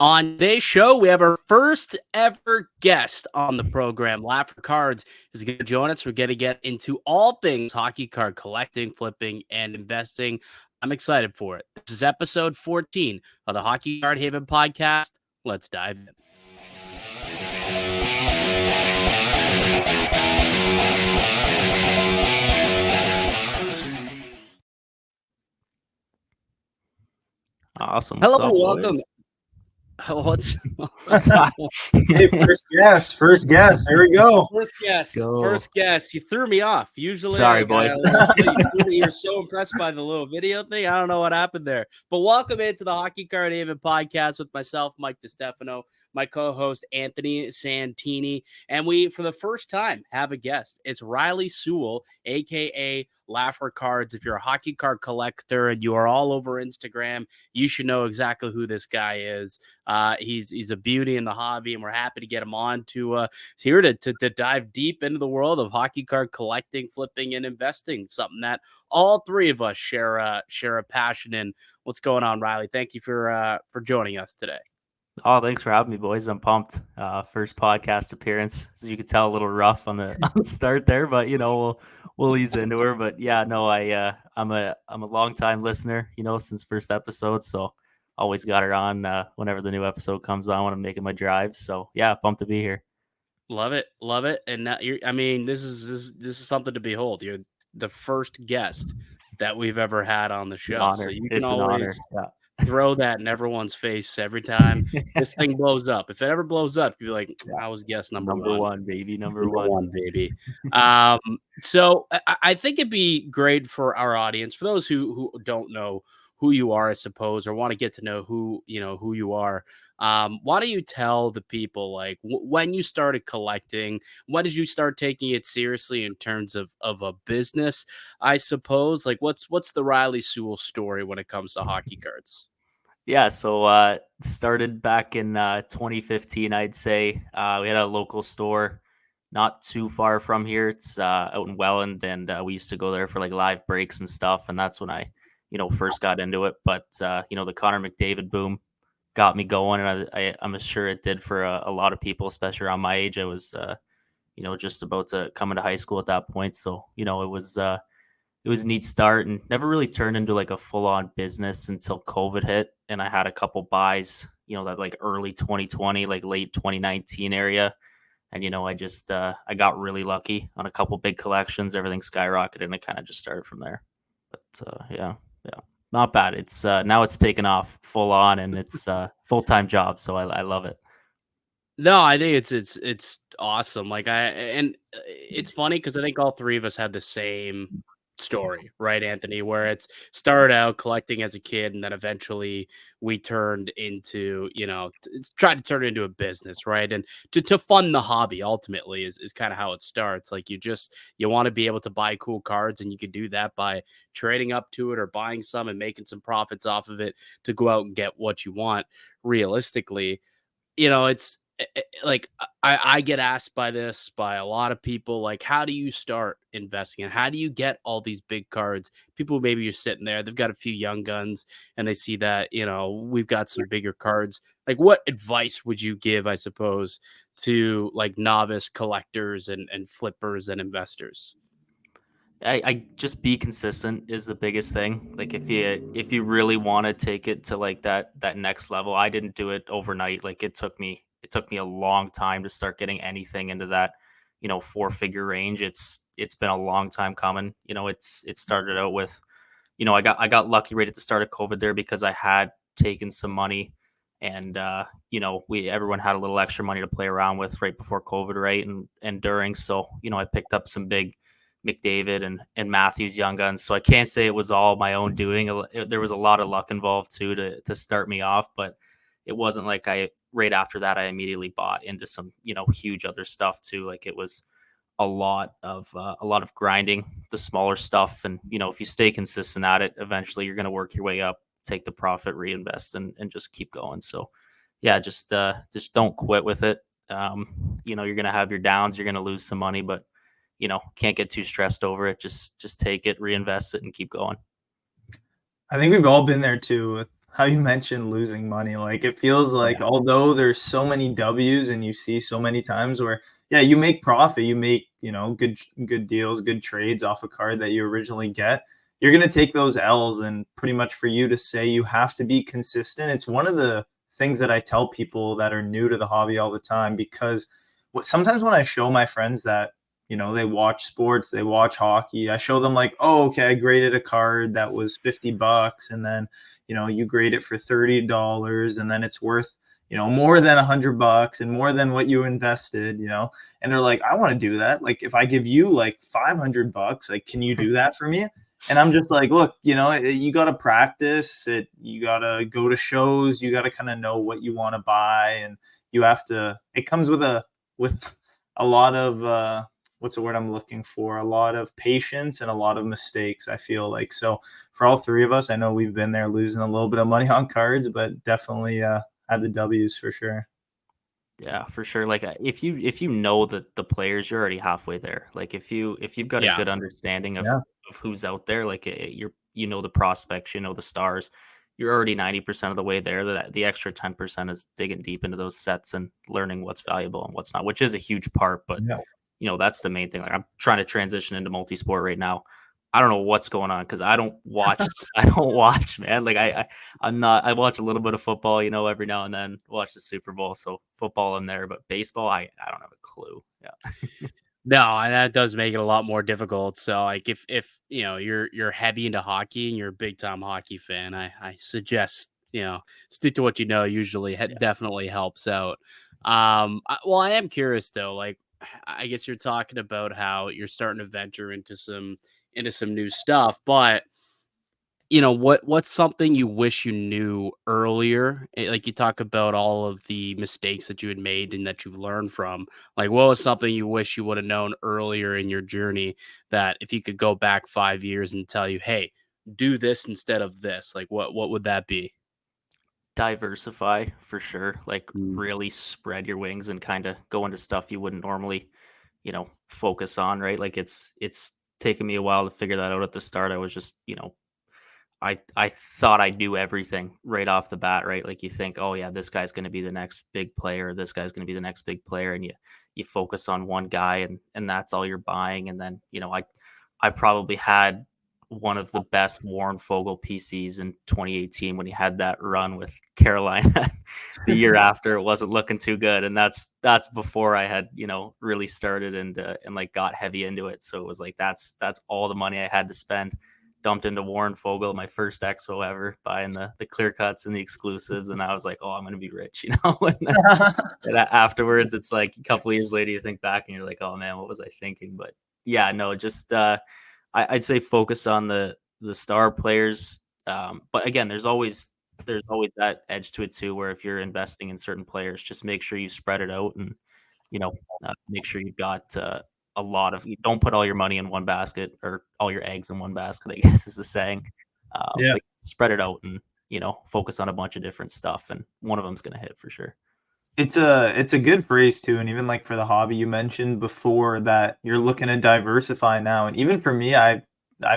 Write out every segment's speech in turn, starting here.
On today's show, we have our first ever guest on the program. Laffer Cards is going to join us. We're going to get into all things hockey card collecting, flipping, and investing. I'm excited for it. This is episode 14 of the Hockey Card Haven podcast. Let's dive in. Awesome. Hello, welcome. What's Hey, first guest. Here we go. First guest. You threw me off. Usually, sorry, boys. You're so impressed by the little video thing. I don't know what happened there. But welcome into the Hockey Card Haven podcast with myself, Mike Distefano, my co-host Anthony Santini, and we, for the first time, have a guest. It's Riley Sewell, A.K.A. Laffer Cards. If you're a hockey card collector and you are all over Instagram, you should know exactly who this guy is. He's a beauty in the hobby, and we're happy to get him on to here to dive deep into the world of hockey card collecting, flipping, and investing. Something that all three of us share a passion in. What's going on, Riley? Thank you for joining us today. Oh, thanks for having me, boys. I'm pumped. First podcast appearance, as you could tell, a little rough on the start there, but we'll ease into her. But yeah, no, I'm a long time listener, since first episode, so always got her on whenever the new episode comes on when I'm making my drives. So yeah, pumped to be here. Love it, and this is something to behold. You're the first guest that we've ever had on the show, so you can always throw that in everyone's face every time this thing blows up. If it ever blows up, you'll be like, I was guest number one, baby. Number one, baby. So I think it'd be great for our audience, for those who don't know who you are, I suppose, or want to get to know who you are. Why don't you tell the people, like, when you started collecting, when did you start taking it seriously in terms of a business, I suppose? Like, what's the Riley Sewell story when it comes to hockey cards? Yeah, so started back in 2015, I'd say. We had a local store not too far from here. It's out in Welland, and we used to go there for like live breaks and stuff, and that's when I first got into it. But the Connor McDavid boom got me going, and I'm sure it did for a lot of people, especially around my age. I was just about to come into high school at that point, so it was a neat start, and never really turned into like a full-on business until COVID hit, and I had a couple buys, that like early 2020, like late 2019 area. And, I just, I got really lucky on a couple big collections. Everything skyrocketed, and it kind of just started from there. But yeah, not bad. It's now it's taken off full on, and it's a full-time job. So I love it. No, I think it's awesome. And it's funny because I think all three of us had the same story, right, Anthony, where it's started out collecting as a kid, and then eventually we turned into, tried to turn it into a business, right? And to fund the hobby ultimately is kind of how it starts. Like, you want to be able to buy cool cards, and you can do that by trading up to it or buying some and making some profits off of it to go out and get what you want. Realistically, it's like, I get asked by a lot of people, like, how do you start investing, and how do you get all these big cards? People, maybe you're sitting there, they've got a few young guns, and they see that, we've got some bigger cards. Like, what advice would you give, I suppose, to like novice collectors and flippers and investors? I just be consistent is the biggest thing. Like, if you really want to take it to like that next level, I didn't do it overnight. Like, it took me a long time to start getting anything into that, 4-figure range. It's been a long time coming. It started out with, I got lucky right at the start of COVID there, because I had taken some money, and everyone had a little extra money to play around with right before COVID, right, and during. So I picked up some big McDavid and Matthews young guns. So I can't say it was all my own doing. There was a lot of luck involved too to start me off, but it wasn't like right after that I immediately bought into some huge other stuff too. Like, it was a lot of grinding the smaller stuff, and if you stay consistent at it, eventually you're going to work your way up, take the profit, reinvest, and just keep going. So yeah, just don't quit with it. You're going to have your downs, you're going to lose some money, but can't get too stressed over it. Just take it, reinvest it, and keep going. I think we've all been there too with how you mentioned losing money. Like it feels like Yeah. although there's so many W's and you see so many times where yeah, you make profit, you make, good deals, good trades off a card that you originally get. You're going to take those L's, and pretty much for you to say you have to be consistent. It's one of the things that I tell people that are new to the hobby all the time, because sometimes when I show my friends that they watch sports, they watch hockey, I show them like, oh, okay, I graded a card that was $50, and then you grade it for $30, and then it's worth more than $100 and more than what you invested, and they're like, I want to do that. Like if I give you like $500, like can you do that for me? And I'm just like, look, you got to practice it, you got to go to shows, you got to kind of know what you want to buy, and you have to, it comes with a lot of what's the word I'm looking for? A lot of patience and a lot of mistakes, I feel like. So for all three of us, I know we've been there losing a little bit of money on cards, but definitely had the W's for sure. Yeah, for sure. Like if you know the players, you're already halfway there. Like if you've got a Yeah. good understanding of Yeah. who's out there, like the prospects, the stars, you're already 90% of the way there. That the extra 10% is digging deep into those sets and learning what's valuable and what's not, which is a huge part. But Yeah. that's the main thing. Like I'm trying to transition into multi-sport right now. I don't know what's going on because I don't watch. I don't watch, man. Like I'm not. I watch a little bit of football, every now and then. Watch the Super Bowl, so football in there. But baseball, I don't have a clue. Yeah, No, and that does make it a lot more difficult. So, like, if you're heavy into hockey and you're a big time hockey fan, I suggest stick to what you know. Usually, yeah. definitely helps out. Well, I am curious though. Like, I guess you're talking about how you're starting to venture into some new stuff, but what's something you wish you knew earlier? Like you talk about all of the mistakes that you had made and that you've learned from. Like, what was something you wish you would have known earlier in your journey that if you could go back 5 years and tell you, hey, do this instead of this, like what would that be? Diversify for sure. Like Mm. really spread your wings and kind of go into stuff you wouldn't normally, focus on. Right? Like it's taken me a while to figure that out at the start. I was just, I thought I knew everything right off the bat, right? Like you think, oh yeah, this guy's going to be the next big player, this guy's going to be the next big player, and you focus on one guy, and that's all you're buying. And then I probably had one of the best Warren Fogle PCs in 2018 when he had that run with Carolina. The year after, it wasn't looking too good, and that's before I had really started and like got heavy into it. So it was like that's all the money I had to spend, dumped into Warren Fogle, my first expo ever, buying the clear cuts and the exclusives, and I was like, oh, I'm gonna be rich, and then afterwards, it's like a couple of years later, you think back and you're like, oh man, what was I thinking? But yeah, no, just I'd say focus on the star players. But again, there's always that edge to it too, where if you're investing in certain players, just make sure you spread it out and make sure you've got a lot of. You don't put all your money in one basket or all your eggs in one basket. I guess is the saying. Yeah. Like spread it out and focus on a bunch of different stuff, and one of them's gonna hit for sure. It's a good phrase too, and even like for the hobby you mentioned before that you're looking to diversify now, and even for me, I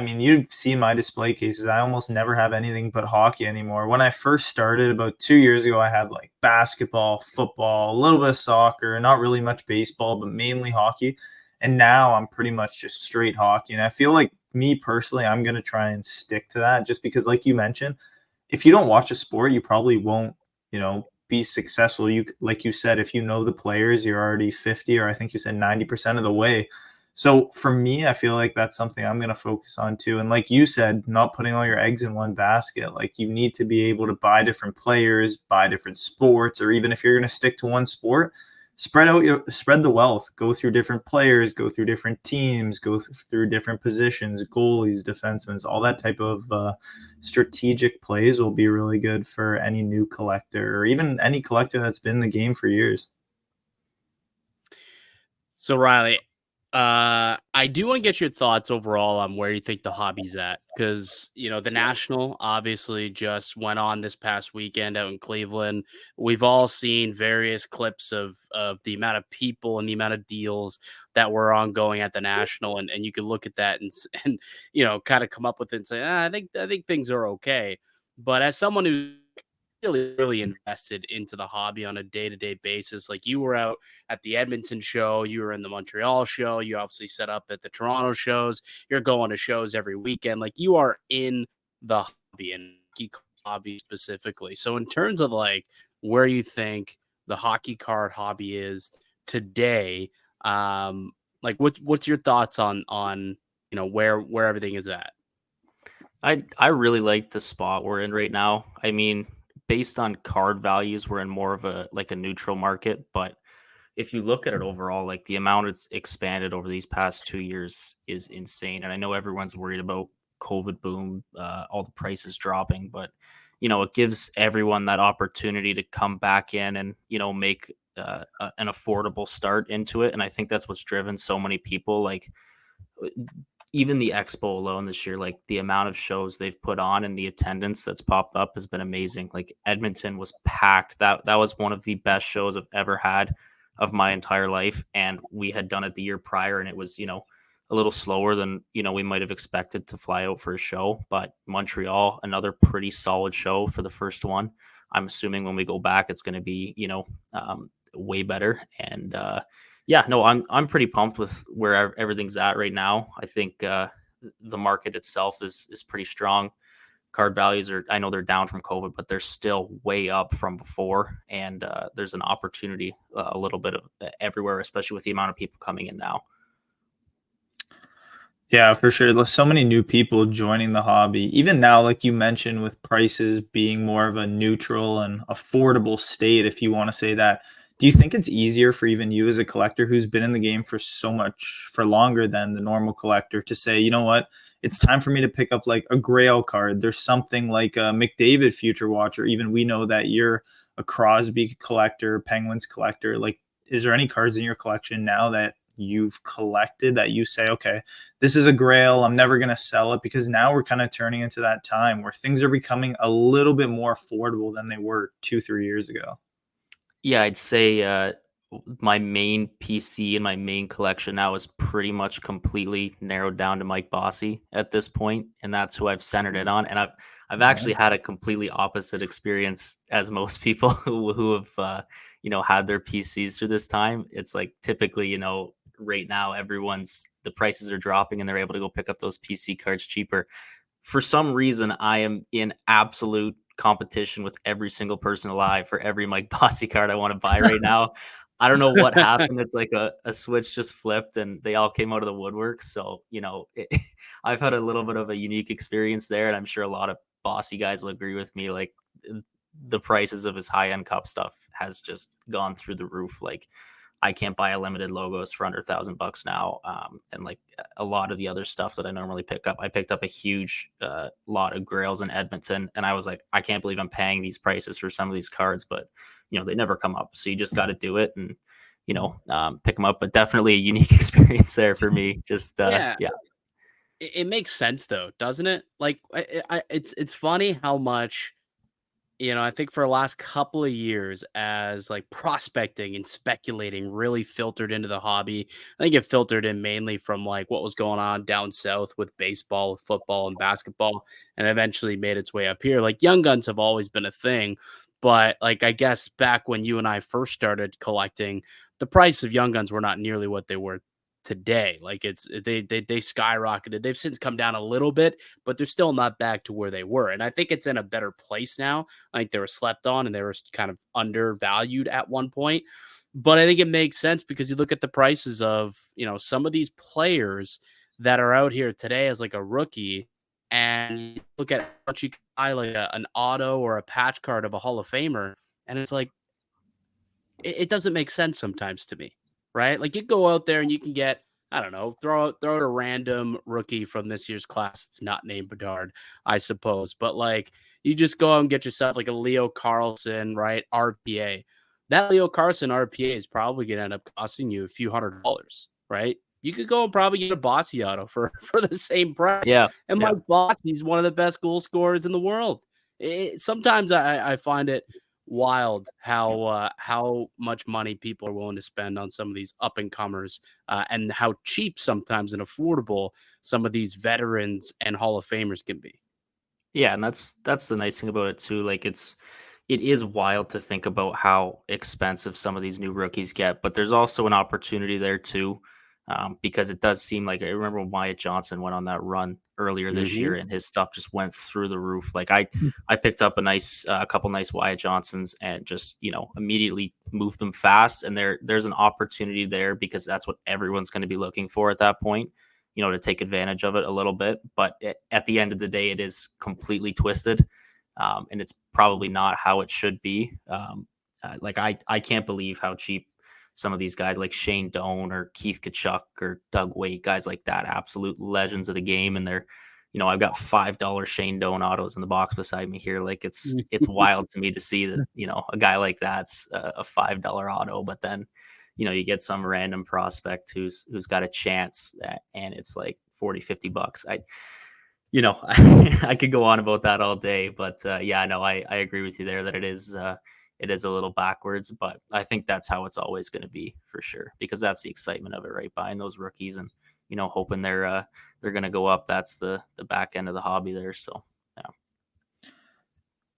mean you've seen my display cases. I almost never have anything but hockey anymore. When I first started about 2 years ago, I had like basketball, football, a little bit of soccer, not really much baseball, but mainly hockey. And now I'm pretty much just straight hockey, and I feel like me personally, I'm gonna try and stick to that just because, like you mentioned, if you don't watch a sport, you probably won't, be successful. You like you said, if you know the players, you're already 50 or I think you said 90% of the way. So for me, I feel like that's something I'm going to focus on too. And like you said, not putting all your eggs in one basket. Like you need to be able to buy different players, buy different sports, or even if you're going to stick to one sport, spread the wealth, go through different players, go through different teams, go through different positions, goalies, defensemen, all that type of strategic plays will be really good for any new collector or even any collector that's been in the game for years. So Riley, I do want to get your thoughts overall on where you think the hobby's at, because the national obviously just went on this past weekend out in Cleveland. We've all seen various clips of the amount of people and the amount of deals that were ongoing at the national, and you can look at that and kind of come up with it and say, I think things are okay. But as someone who's really invested into the hobby on a day-to-day basis. Like you were out at the Edmonton show, you were in the Montreal show, you obviously set up at the Toronto shows, you're going to shows every weekend. Like you are in the hobby and hockey hobby specifically. So in terms of like where you think the hockey card hobby is today, like what's your thoughts on where everything is at? I really like the spot we're in right now. I mean, based on card values, we're in more of a like a neutral market, but if you look at it overall, like the amount it's expanded over these past 2 years is insane. And I know everyone's worried about COVID boom, all the prices dropping, but it gives everyone that opportunity to come back in and make an affordable start into it. And I think that's what's driven so many people. Like even the expo alone this year, like the amount of shows they've put on and the attendance that's popped up has been amazing. Like Edmonton was packed. That was one of the best shows I've ever had of my entire life. And we had done it the year prior, and it was, a little slower than, we might have expected to fly out for a show. But Montreal, another pretty solid show for the first one. I'm assuming when we go back, it's going to be, way better. And yeah, no, I'm pretty pumped with where everything's at right now. I think the market itself is pretty strong. Card values are, I know they're down from COVID, but they're still way up from before. And there's an opportunity a little bit of everywhere, especially with the amount of people coming in now. Yeah, for sure. There's so many new people joining the hobby. Even now, like you mentioned, with prices being more of a neutral and affordable state, if you want to say that, do you think it's easier for even you as a collector who's been in the game for longer than the normal collector to say, you know what, it's time for me to pick up like a Grail card? There's something like a McDavid Future Watch, or even we know that you're a Crosby collector, Penguins collector. Like, is there any cards in your collection now that you've collected that you say, okay, this is a Grail, I'm never going to sell it? Because now we're kind of turning into that time where things are becoming a little bit more affordable than they were 2-3 years ago. Yeah, I'd say my main PC and my main collection now is pretty much completely narrowed down to Mike Bossy at this point, and that's who I've centered it on. And I've actually had a completely opposite experience as most people who have had their PCs through this time. It's like typically, right now the prices are dropping and they're able to go pick up those PC cards cheaper. For some reason, I am in absolute competition with every single person alive for every Mike Bossy card I want to buy right now. I don't know what happened. It's like a switch just flipped and they all came out of the woodwork. So, I've had a little bit of a unique experience there. And I'm sure a lot of Bossy guys will agree with me. Like the prices of his high end cup stuff has just gone through the roof. Like I can't buy a limited logos for under $1,000 now. And like a lot of the other stuff that I normally pick up, I picked up a huge lot of Grails in Edmonton, and I was like, I can't believe I'm paying these prices for some of these cards, but they never come up. So you just got to do it and pick them up. But definitely a unique experience there for me. Just Yeah. yeah. It makes sense though, doesn't it? Like it's funny how much I think for the last couple of years, as like prospecting and speculating really filtered into the hobby. I think it filtered in mainly from like what was going on down south with baseball, with football, and basketball, and eventually made its way up here. Like young guns have always been a thing, but like I guess back when you and I first started collecting, the price of young guns were not nearly what they were today. Like they skyrocketed. They've since come down a little bit, but they're still not back to where they were. And I think it's in a better place now. I think they were slept on and they were kind of undervalued at one point. But I think it makes sense because you look at the prices of, some of these players that are out here today as like a rookie, and you look at what you can buy like an auto or a patch card of a Hall of Famer, and it's like it doesn't make sense sometimes to me, right? Like you go out there and you can get, I don't know, throw out a random rookie from this year's class. It's not named Bedard, I suppose, but like you just go out and get yourself like a Leo Carlson, right? RPA. That Leo Carlson RPA is probably going to end up costing you a few $100s, right? You could go and probably get a Bossy auto for the same price. Yeah. And Yeah. Mike Bossy's one of the best goal scorers in the world. Sometimes I find it wild how much money people are willing to spend on some of these up and comers, and how cheap sometimes and affordable some of these veterans and Hall of Famers can be. Yeah, and that's the nice thing about it too. Like it's, it is wild to think about how expensive some of these new rookies get, but there's also an opportunity there too, because it does seem like I remember when Wyatt Johnson went on that run earlier this year, Mhm. and his stuff just went through the roof. Like I picked up a couple nice Wyatt Johnsons and just immediately moved them fast, and there's an opportunity there because that's what everyone's going to be looking for at that point. To take advantage of it a little bit, but at the end of the day, it is completely twisted, and it's probably not how it should be. Like I can't believe how cheap some of these guys like Shane Doan or Keith Kachuk or Doug Waite, guys like that, absolute legends of the game, and they're, I've got $5 Shane Doan autos in the box beside me here. Like it's wild to me to see that a guy like that's a $5 auto, but then you get some random prospect who's got a chance and it's like 40-50 bucks. I could go on about that all day, but yeah, no, I agree with you there that it is a little backwards, but I think that's how it's always going to be for sure, because that's the excitement of it, right? Buying those rookies and hoping they're going to go up. That's the back end of the hobby there. So yeah.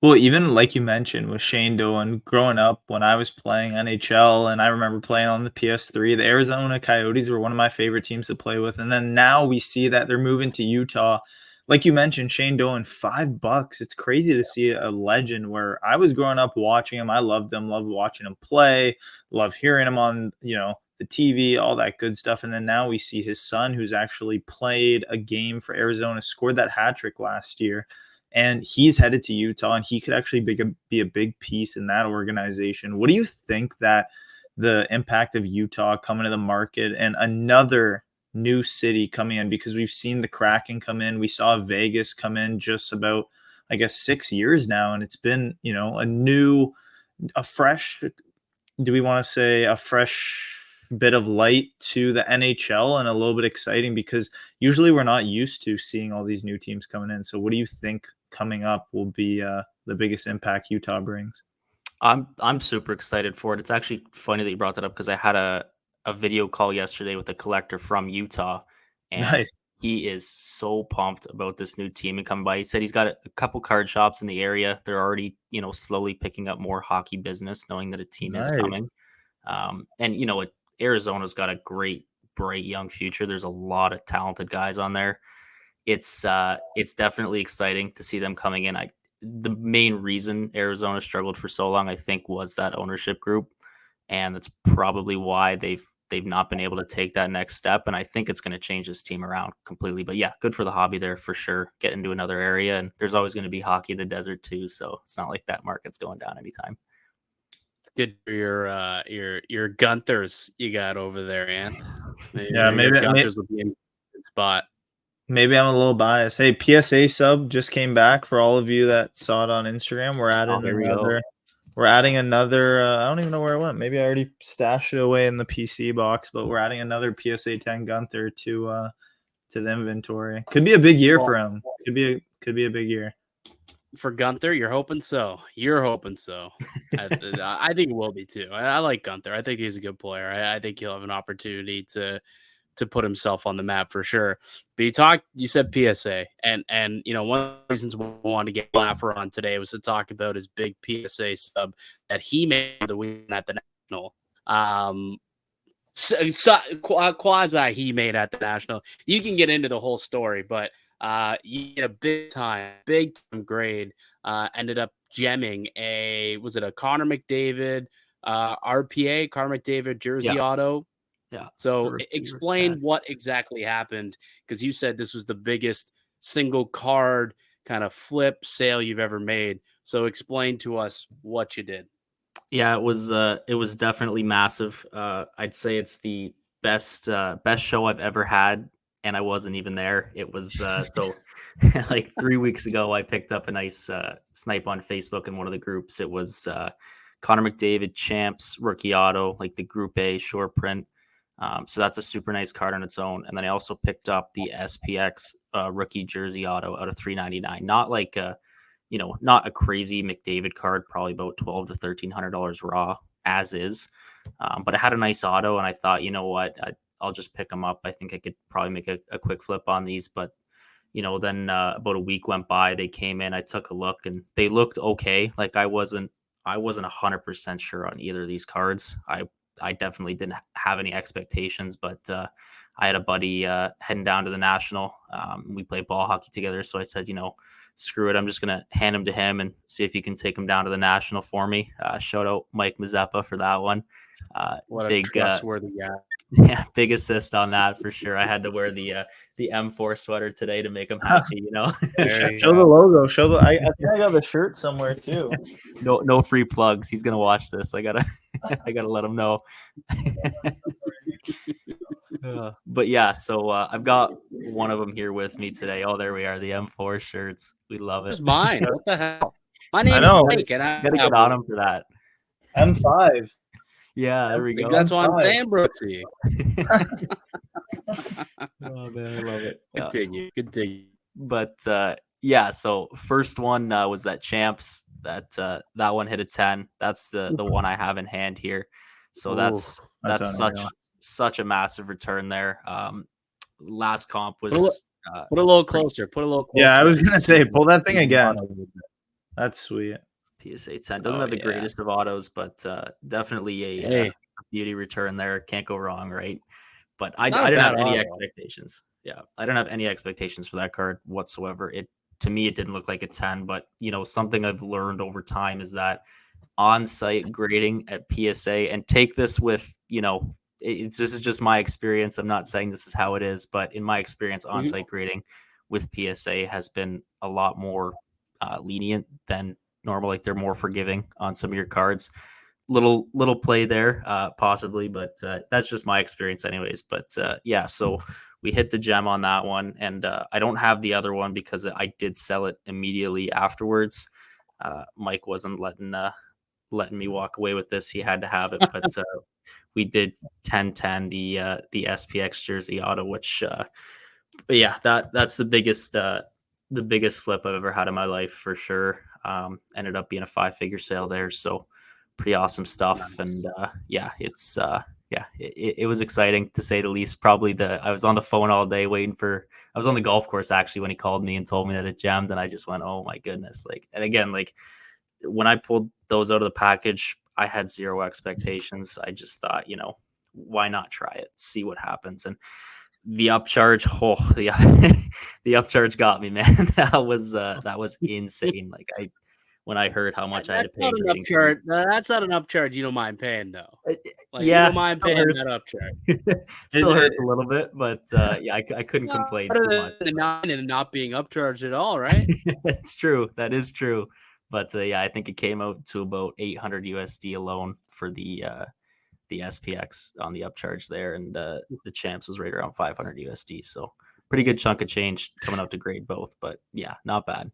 Well, even like you mentioned with Shane Doan, growing up when I was playing NHL and I remember playing on the PS3, the Arizona Coyotes were one of my favorite teams to play with. And then now we see that they're moving to Utah. Like you mentioned, Shane Doan, $5. It's crazy to see a legend where I was growing up watching him. I loved him, loved watching him play, love hearing him on, the TV, all that good stuff. And then now we see his son, who's actually played a game for Arizona, scored that hat trick last year, and he's headed to Utah, and he could actually be a big piece in that organization. What do you think that the impact of Utah coming to the market and another new city coming in, because we've seen the Kraken come in, we saw Vegas come in just about, I guess, 6 years now, and it's been a fresh, do we want to say a fresh bit of light to the NHL and a little bit exciting, because usually we're not used to seeing all these new teams coming in. So what do you think coming up will be the biggest impact Utah brings? I'm super excited for it. It's actually funny that you brought that up because I had a video call yesterday with a collector from Utah, and Nice. he is so pumped about this new team and coming by. He said he's got a couple card shops in the area. They're already, slowly picking up more hockey business, knowing that a team is Nice. coming. And Arizona's got a great, bright young future. There's a lot of talented guys on there. It's definitely exciting to see them coming in. The main reason Arizona struggled for so long, I think, was that ownership group, and that's probably why they've not been able to take that next step. And I think it's going to change this team around completely. But yeah, good for the hobby there for sure. Get into another area, and there's always going to be hockey in the desert too, so it's not like that market's going down anytime. Good for your Gunthers you got over there, Anth. Yeah, Your Gunthers will be in a good spot. maybe I'm a little biased. Hey, PSA sub just came back for all of you that saw it on Instagram. Oh, here we go. We're adding another. I don't even know where it went. Maybe I already stashed it away in the PC box, but we're adding another PSA 10 Gunther to the inventory. Could be a big year for him. Could be a big year For Gunther. You're hoping so. You're hoping so. I think it will be too. I like Gunther. I think he's a good player. I think he'll have an opportunity to put himself on the map for sure. But you said PSA, and one of the reasons we wanted to get Laffer on today was to talk about his big PSA sub that he made the win at the National. Quasi he made at the National. You can get into the whole story, but you get a big time grade. Ended up gemming was it a Connor McDavid RPA, Connor McDavid jersey Yeah. auto? Yeah. So explain what exactly happened, because you said this was the biggest single card kind of flip sale you've ever made. So explain to us what you did. Yeah, it was definitely massive. I'd say it's the best show I've ever had, and I wasn't even there. It was so like 3 weeks ago, I picked up a nice snipe on Facebook in one of the groups. It was Connor McDavid Champs rookie auto, like the Group A short print. So that's a super nice card on its own. And then I also picked up the SPX rookie jersey auto out of $399. Not like not a crazy McDavid card, probably about $1,200 to $1,300 raw as is. But it had a nice auto, and I thought, you know what, I'll just pick them up. I think I could probably make a quick flip on these. But then about a week went by, they came in, I took a look, and they looked okay. Like I wasn't I wasn't 100% sure on either of these cards. I definitely didn't have any expectations, but I had a buddy heading down to the National. We play ball hockey together, so I said, screw it, I'm just gonna hand him to him and see if he can take him down to the National for me. Shout out Mike Mazeppa for that one. What a Big trustworthy guy. yeah, big assist on that for sure. I had to wear the M4 sweater today to make him happy. Show the logo. Show the. I think I got the shirt somewhere too. No free plugs. He's gonna watch this. I gotta let him know. But yeah, so I've got one of them here with me today. Oh, there we are, the M4 shirts. We love it. It's mine. What the hell? My name's Mike, and I gotta get on him for that. M5. Yeah, there we go. That's why I'm saying, Brooksy. Oh man, I love it. Continue. But yeah, so first one was that Champs. That one hit a 10. That's the one I have in hand here. So that's such a massive return there. Last comp was put a little closer. Yeah, I was gonna say pull that thing again. That's sweet. PSA 10 doesn't have the greatest of autos, but definitely a beauty return there. Can't go wrong, right? But I didn't have any expectations. Yeah, I don't have any expectations for that card whatsoever. To me, it didn't look like a 10, but something I've learned over time is that on-site grading at PSA, and take this with, this is just my experience. I'm not saying this is how it is, but in my experience, on-site grading with PSA has been a lot more lenient than normal. Like, they're more forgiving on some of your cards. Little play there, possibly, but that's just my experience anyways. But yeah, so we hit the gem on that one, and I don't have the other one because I did sell it immediately afterwards. Mike wasn't letting me walk away with this. He had to have it, but we did 10-10 the SPX jersey auto, which yeah, that's the biggest flip I've ever had in my life for sure. Ended up being a 5-figure sale there, so pretty awesome stuff. Nice. And yeah, it's it was exciting to say the least. Probably I was on the phone all day waiting for. I was on the golf course actually when he called me and told me that it jammed, and I just went, oh my goodness! And again, when I pulled those out of the package, I had zero expectations. I just thought, why not try it, see what happens. And the upcharge, the upcharge got me, man. That was insane. When I heard how much I had to pay. That's not an upcharge you don't mind paying, though. Yeah, you don't mind paying that upcharge. Still hurts a little bit, but yeah, I couldn't complain too much. The 9 and not being upcharged at all, right? It's true. That is true. But yeah, I think it came out to about 800 USD alone for the SPX on the upcharge there, and the Champs was right around 500 USD. So pretty good chunk of change coming out to grade both. But yeah, not bad.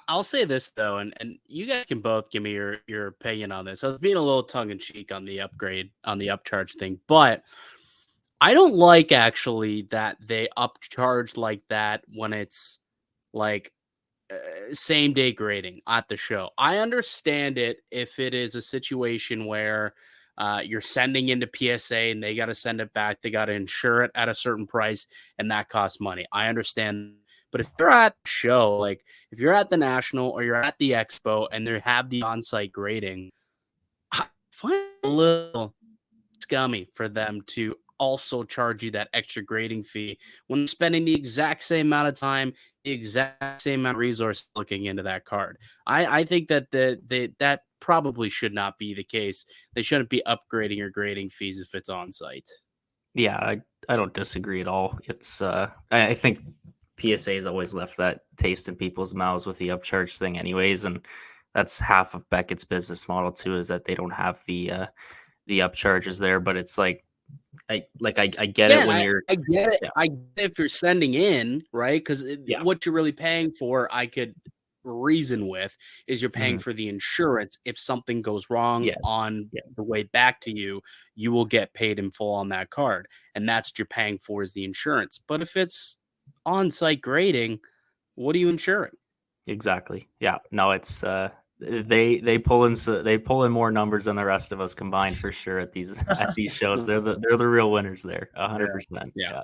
I'll say this though, and you guys can both give me your opinion on this. I was being a little tongue in cheek on the upcharge thing, but I don't like actually that they upcharge like that when it's same day grading at the show. I understand it if it is a situation where you're sending into PSA and they got to send it back, they got to insure it at a certain price, and that costs money. I understand. But if you're at the show, if you're at the National or you're at the Expo and they have the on-site grading, I find it a little scummy for them to also charge you that extra grading fee when they're spending the exact same amount of time, the exact same amount of resources looking into that card. I think that that probably should not be the case. They shouldn't be upgrading your grading fees if it's on-site. Yeah, I don't disagree at all. It's I think PSA has always left that taste in people's mouths with the upcharge thing anyways, and that's half of Beckett's business model too, is that they don't have the upcharges there. But it's I get it when you're I get it. Yeah. I get it if you're sending in, right? Because what you're really paying for, I could reason with, is you're paying for the insurance. If something goes wrong on the way back to you, you will get paid in full on that card, and that's what you're paying for, is the insurance. But if it's on-site grading, what are you insuring? Exactly. Yeah. No, it's they pull in more numbers than the rest of us combined for sure at these shows. They're the real winners there. 100%. Yeah.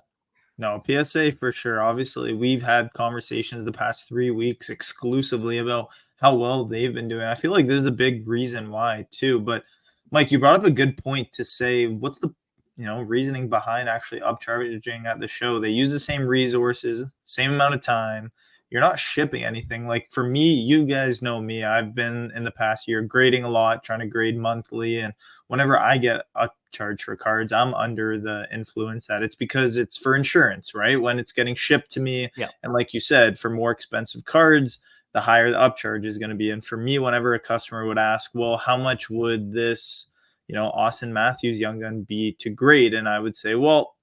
No, PSA for sure. Obviously, we've had conversations the past 3 weeks exclusively about how well they've been doing. I feel like this is a big reason why too. But Mike, you brought up a good point to say what's the reasoning behind actually upcharging at the show. They use the same resources, same amount of time. You're not shipping anything. Like for me, you guys know me. I've been in the past year grading a lot, trying to grade monthly, and whenever I get a charge for cards, I'm under the influence that it's because it's for insurance, right? When it's getting shipped to me. Yeah. And like you said, for more expensive cards, the higher the upcharge is going to be. And for me, whenever a customer would ask, well, how much would this, Austin Matthews Young Gun be to grade? And I would say, well,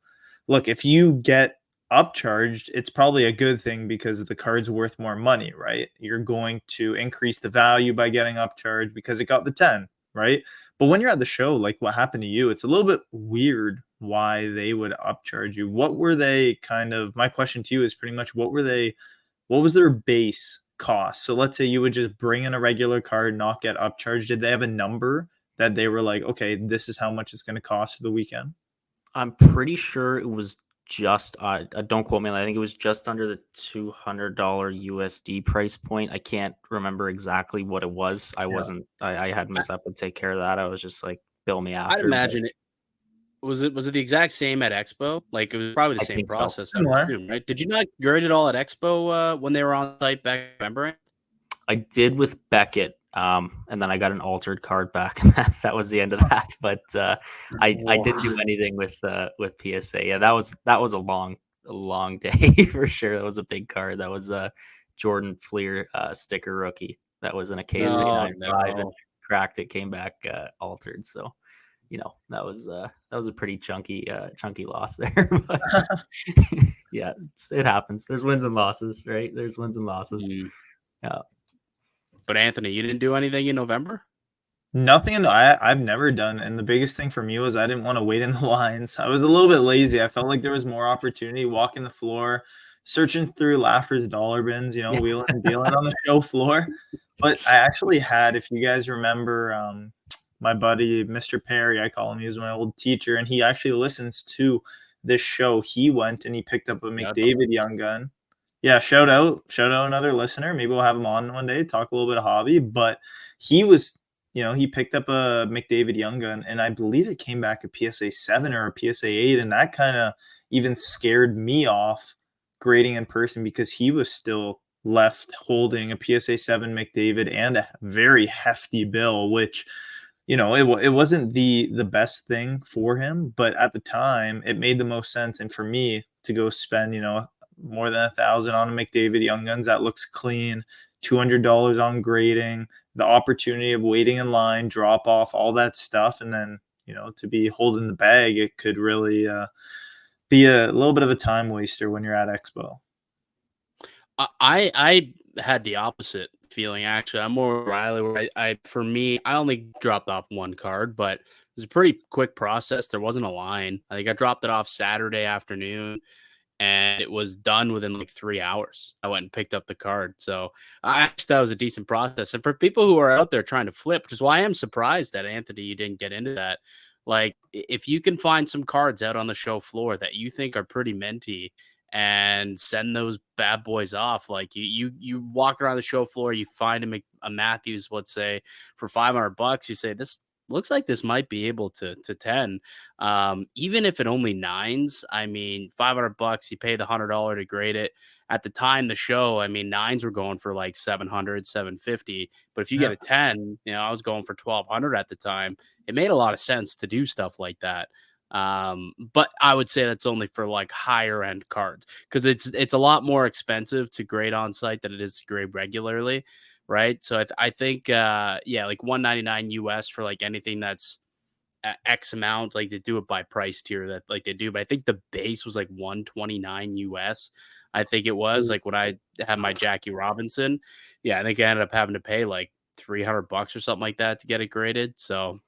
look, if you get upcharged, it's probably a good thing because the card's worth more money, right? You're going to increase the value by getting upcharged because it got the 10, right? But when you're at the show, like what happened to you, it's a little bit weird why they would upcharge you. What were they my question to you is pretty much what was their base cost? So let's say you would just bring in a regular card, not get upcharged. Did they have a number that they were like, okay, this is how much it's going to cost for the weekend? I'm pretty sure it was just don't quote me. I think it was just under the $200 USD price point. I can't remember exactly what it was. I had Miss Up would take care of that. I was just like, bill me after. I'd imagine it was the exact same at Expo? Like it was probably the same process, so. Right? Did you not grade it all at Expo when they were on site back in November? I did with Beckett, and then I got an altered card back. That was the end of that. But I didn't do anything with PSA. Yeah, that was a long day for sure. That was a big card. That was a Jordan Fleer sticker rookie. That was in a KSA 95 and cracked it. Came back altered. So that was a pretty chunky loss there. But yeah, it happens. There's wins and losses, right? There's wins and losses. Yeah. But Anthony, you didn't do anything in November? Nothing. I've never done. And the biggest thing for me was I didn't want to wait in the lines. I was a little bit lazy. I felt like there was more opportunity walking the floor, searching through Laughter's dollar bins, wheeling and dealing on the show floor. But I actually had, if you guys remember, my buddy, Mr. Perry, I call him, he was my old teacher, and he actually listens to this show. He went and he picked up a McDavid Young Gun. Yeah, shout out another listener. Maybe we'll have him on one day, talk a little bit of hobby. But he was, he picked up a McDavid Young Gun, and I believe it came back a PSA 7 or a PSA 8, and that kind of even scared me off grading in person because he was still left holding a PSA 7 McDavid and a very hefty bill, which it wasn't the best thing for him, but at the time it made the most sense. And for me to go spend more than $1,000 on a McDavid Young Guns that looks clean, $200 on grading, the opportunity of waiting in line, drop off, all that stuff, and then to be holding the bag, it could really be a little bit of a time waster when you're at Expo. I had the opposite feeling, actually. I'm more Riley, where I only dropped off one card, but it was a pretty quick process. There wasn't a line. I think I dropped it off Saturday afternoon, and it was done within like 3 hours. I went and picked up the card. So I actually thought that was a decent process. And for people who are out there trying to flip, which is why I am surprised that, Anthony, you didn't get into that. Like, if you can find some cards out on the show floor that you think are pretty minty and send those bad boys off, like you walk around the show floor, you find a Matthews, let's say, for $500, you say, this looks like this might be able to 10. Even if it only nines, I mean, $500, you pay the $100 to grade it. At the time, the show, I mean, nines were going for like 700, 750. But if you get a 10, I was going for 1,200 at the time. It made a lot of sense to do stuff like that. But I would say that's only for like higher end cards, because it's a lot more expensive to grade on site than it is to grade regularly. Right. So I think, like $199 US for like anything that's X amount, like they do it by price tier that like they do. But I think the base was like $129 US. I think it was like when I had my Jackie Robinson. Yeah. I think I ended up having to pay like $300 or something like that to get it graded. So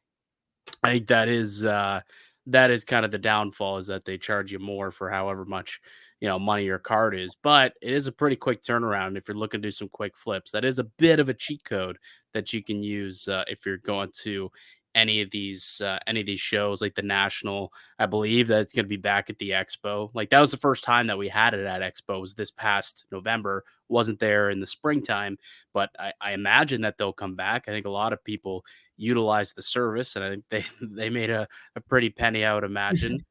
I think that is kind of the downfall, is that they charge you more for however much money your card is. But it is a pretty quick turnaround if you're looking to do some quick flips. That is a bit of a cheat code that you can use if you're going to any of these shows like the National. I believe that it's going to be back at the Expo. Like that was the first time that we had it at Expo was this past November. Wasn't there in the springtime, but I imagine that they'll come back. I think a lot of people utilize the service, and I think they made a pretty penny, I would imagine.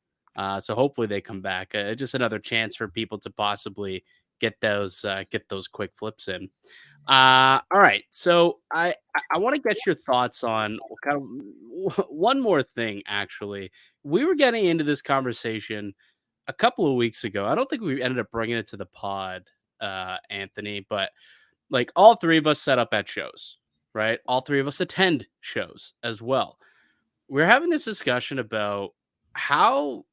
So hopefully they come back. Just another chance for people to possibly get those quick flips in. All right. So I want to get your thoughts on kind of one more thing. Actually, we were getting into this conversation a couple of weeks ago. I don't think we ended up bringing it to the pod, Anthony, but like all three of us set up at shows, right? All three of us attend shows as well. We're having this discussion about how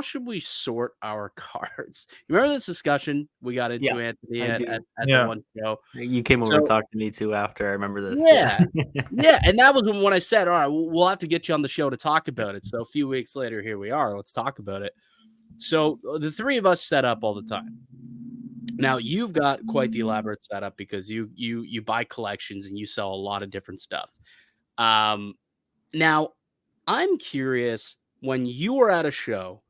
should we sort our cards? You remember this discussion we got into, Yeah, Anthony, I at, do. the Yeah. one show? You came over So to talk to me too after. I remember this. yeah, yeah, and that was when I said, "All right, we'll have to get you on the show to talk about it." So a few weeks later, here we are. Let's talk about it. So the three of us set up all the time. Now you've got quite the elaborate setup because you buy collections and you sell a lot of different stuff. Um, Now I'm curious when you are at a show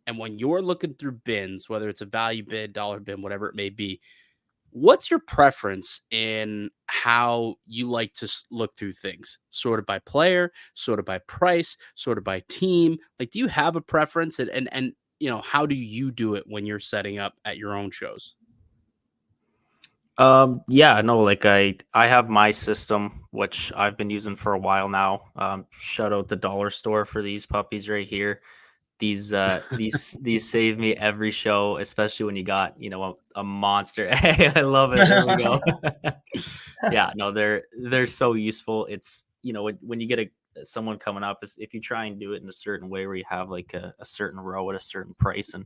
and when you're looking through bins, whether it's a value bin, dollar bin, whatever it may be, what's your preference in how you like to look through things? Sort of by player, sort of by price, sort of by team. Like, do you have a preference? And how do you do it when you're setting up at your own shows? Yeah, no, like I have my system, which I've been using for a while now. Shout out the dollar store for these puppies right here. These save me every show, especially when you got, a monster. Hey, I love it. There we go. Yeah, no, they're so useful. It's, when you get someone coming up, if you try and do it in a certain way where you have like a certain row at a certain price, and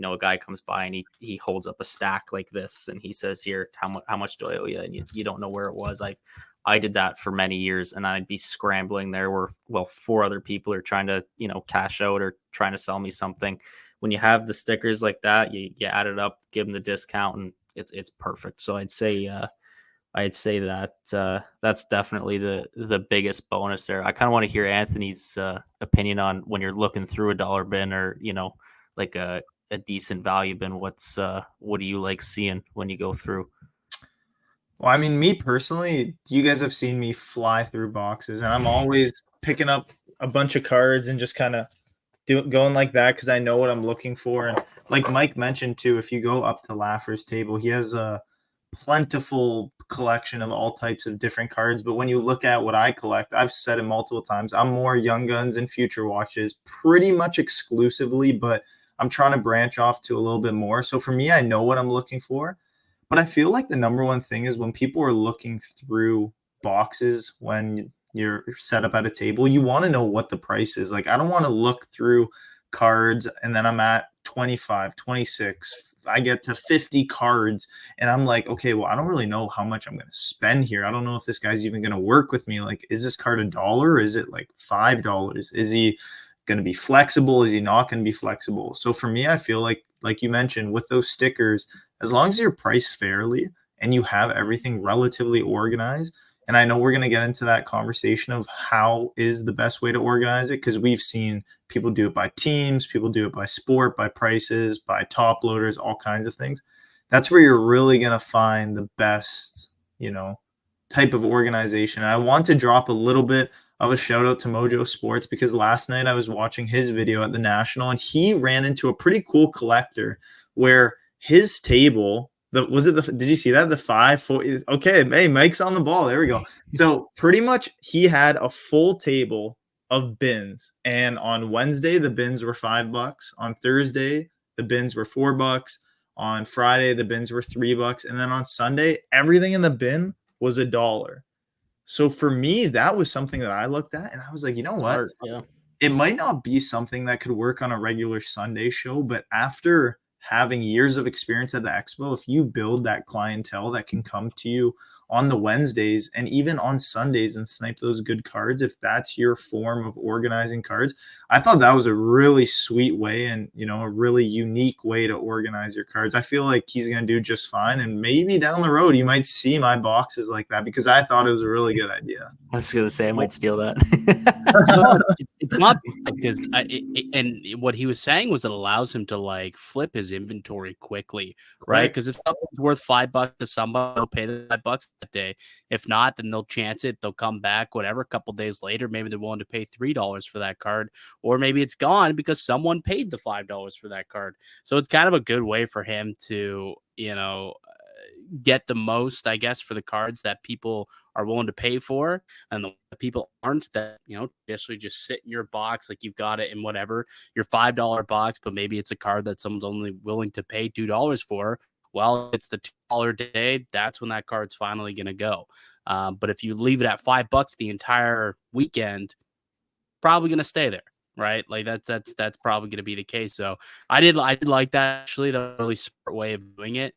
a guy comes by and he holds up a stack like this and he says, "Here, how much do I owe you?" And you don't know where it was. I did that for many years, and I'd be scrambling there where, well, four other people are trying to, cash out or trying to sell me something. When you have the stickers like that, you add it up, give them the discount, and it's perfect. So I'd say that that's definitely the biggest bonus there. I kind of want to hear Anthony's opinion on when you're looking through a dollar bin or, like a decent value bin. What do you like seeing when you go through? Well, I mean, me personally, you guys have seen me fly through boxes, and I'm always picking up a bunch of cards and just kind of going like that because I know what I'm looking for. And like Mike mentioned too, if you go up to Laffer's table, he has a plentiful collection of all types of different cards. But when you look at what I collect, I've said it multiple times, I'm more Young Guns and Future Watches pretty much exclusively, but I'm trying to branch off to a little bit more. So for me, I know what I'm looking for. But I feel like the number one thing is when people are looking through boxes when you're set up at a table, you want to know what the price is. Like, I don't want to look through cards and then I'm at 25, 26. I get to 50 cards and I'm like, okay, well, I don't really know how much I'm going to spend here. I don't know if this guy's even going to work with me. Like, is this card $1? Is it like $5? Is he going to be flexible? Is he not going to be flexible? So for me, I feel like you mentioned with those stickers, as long as you're priced fairly and you have everything relatively organized, and I know we're going to get into that conversation of how is the best way to organize it, because we've seen people do it by teams, people do it by sport, by prices, by top loaders, all kinds of things. That's where you're really going to find the best, type of organization. And I want to drop a little bit of a shout out to Mojo Sports because last night I was watching his video at the National and he ran into a pretty cool collector where his table, did you see that? The 5, 4 is okay. Hey, Mike's on the ball. There we go. So pretty much he had a full table of bins. And on Wednesday, the bins were $5. On Thursday, the bins were $4. On Friday, the bins were $3. And then on Sunday, everything in the bin was $1. So for me, that was something that I looked at and I was like, you know what? Yeah. It might not be something that could work on a regular Sunday show, but after having years of experience at the expo, if you build that clientele that can come to you on the Wednesdays and even on Sundays and snipe those good cards if that's your form of organizing cards. I thought that was a really sweet way and, a really unique way to organize your cards. I feel like he's going to do just fine. And maybe down the road, you might see my boxes like that because I thought it was a really good idea. I was going to say I might steal that. No, it's not because and what he was saying was it allows him to like flip his inventory quickly, right? Because if something's worth $5 to somebody, they'll pay the $5 that day. If not, then they'll chance it. They'll come back, whatever. A couple days later, maybe they're willing to pay $3 for that card, or maybe it's gone because someone paid the $5 for that card. So it's kind of a good way for him to, get the most, I guess, for the cards that people are willing to pay for, and the people aren't, that traditionally just sit in your box like you've got it in whatever your $5 box, but maybe it's a card that someone's only willing to pay $2 for. Well, it's the $2 day. That's when that card's finally going to go. But if you leave it at $5 the entire weekend, probably going to stay there, right? Like that's probably going to be the case. So I did like that, actually. That's a really smart way of doing it.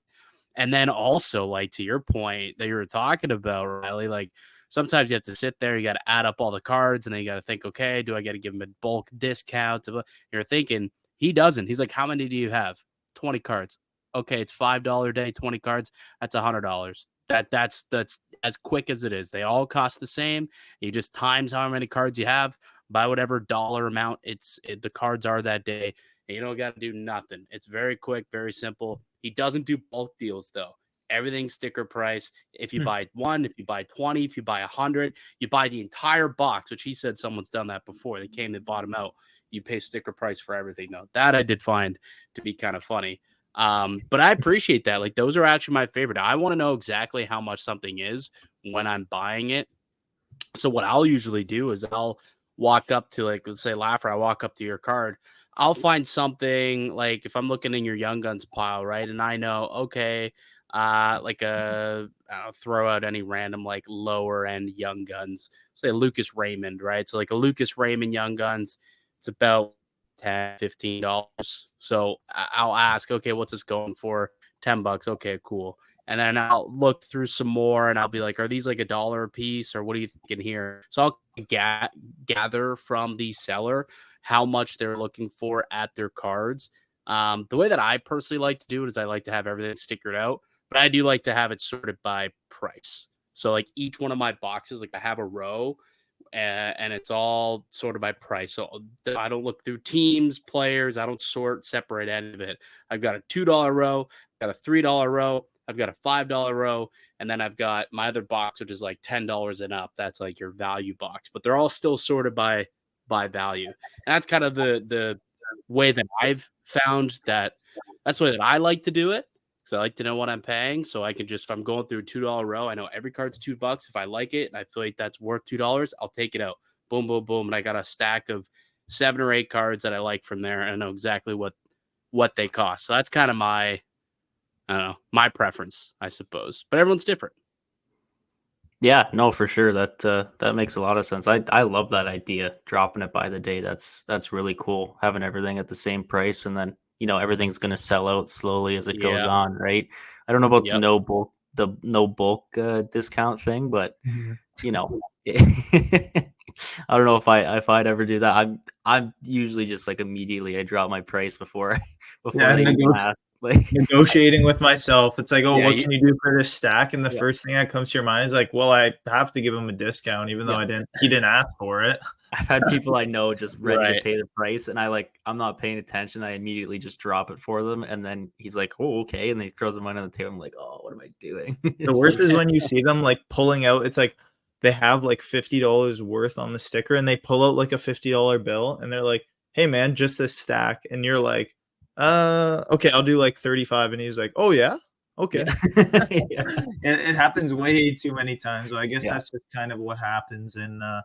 And then also, like, to your point that you were talking about, Riley, like sometimes you have to sit there, you got to add up all the cards, and then you got to think, okay, do I got to give him a bulk discount? You're thinking, he doesn't. He's like, how many do you have? 20 cards. Okay, it's $5 a day, 20 cards. That's $100. That's as quick as it is. They all cost the same. You just times how many cards you have by whatever dollar amount the cards are that day. And you don't got to do nothing. It's very quick, very simple. He doesn't do bulk deals, though. Everything's sticker price. If you buy one, if you buy 20, if you buy 100, you buy the entire box, which he said someone's done that before. They came, they bought them out. You pay sticker price for everything, though. That I did find to be kind of funny. But I appreciate that. Like, those are actually my favorite. I want to know exactly how much something is when I'm buying it. So what I'll usually do is I'll walk up to, like, let's say Laffer, I walk up to your card. I'll find something, like, if I'm looking in your Young Guns pile, right? And I know, okay, like I'll throw out any random, like, lower end Young Guns, say Lucas Raymond, right? So like a Lucas Raymond Young Guns, it's about $10, $15. So I'll ask, okay, what's this going for? $10. Okay, cool. And then I'll look through some more and I'll be like, are these like $1 a piece, or what are you thinking here? So I'll gather from the seller how much they're looking for at their cards. The way that I personally like to do it is I like to have everything stickered out, but I do like to have it sorted by price. So like each one of my boxes, like I have a row and it's all sorted by price. So I don't look through teams, players. I don't separate any of it. I've got a $2 row, I've got a $3 row, I've got a $5 row, and then I've got my other box, which is like $10 and up. That's like your value box, but they're all still sorted by value. And that's kind of the way that I've found that's the way that I like to do it. So I like to know what I'm paying. So I can just, if I'm going through a $2 row, I know every card's $2. If I like it and I feel like that's worth $2, I'll take it out. Boom, boom, boom. And I got a stack of 7 or 8 cards that I like from there. And I know exactly what they cost. So that's kind of my preference, I suppose. But everyone's different. Yeah, no, for sure. That makes a lot of sense. I love that idea, dropping it by the day. That's really cool. Having everything at the same price, and then everything's gonna sell out slowly as it goes on, right? I don't know about the no bulk discount thing, but I don't know if I'd ever do that. I'm usually just like immediately I drop my price before they even ask. Like negotiating with myself. It's like, oh, what can you do for this stack? And the first thing that comes to your mind is like, well, I have to give him a discount, even though he didn't ask for it. I've had people I know just ready to pay the price, and I'm not paying attention. I immediately just drop it for them, and then he's like, "Oh, okay," and he throws the money on the table. I'm like, "Oh, what am I doing?" The worst is when you see them like pulling out. It's like they have like $50 worth on the sticker, and they pull out like a $50 bill, and they're like, "Hey, man, just this stack," and you're like, okay, I'll do like 35. And he's like, oh yeah, okay. It happens way too many times. So I guess that's just kind of what happens in the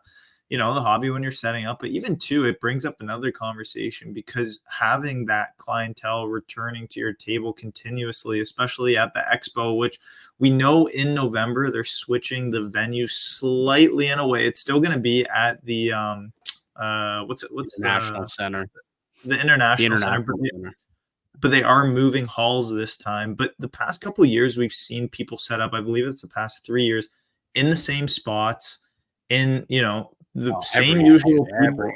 hobby when you're setting up. But even too, it brings up another conversation, because having that clientele returning to your table continuously, especially at the expo, which we know in November they're switching the venue slightly in a way. It's still going to be at the what's National Center. The International Center. but they are moving halls this time. But the past couple of years, we've seen people set up. I believe it's the past 3 years in the same spots, in the same usual people.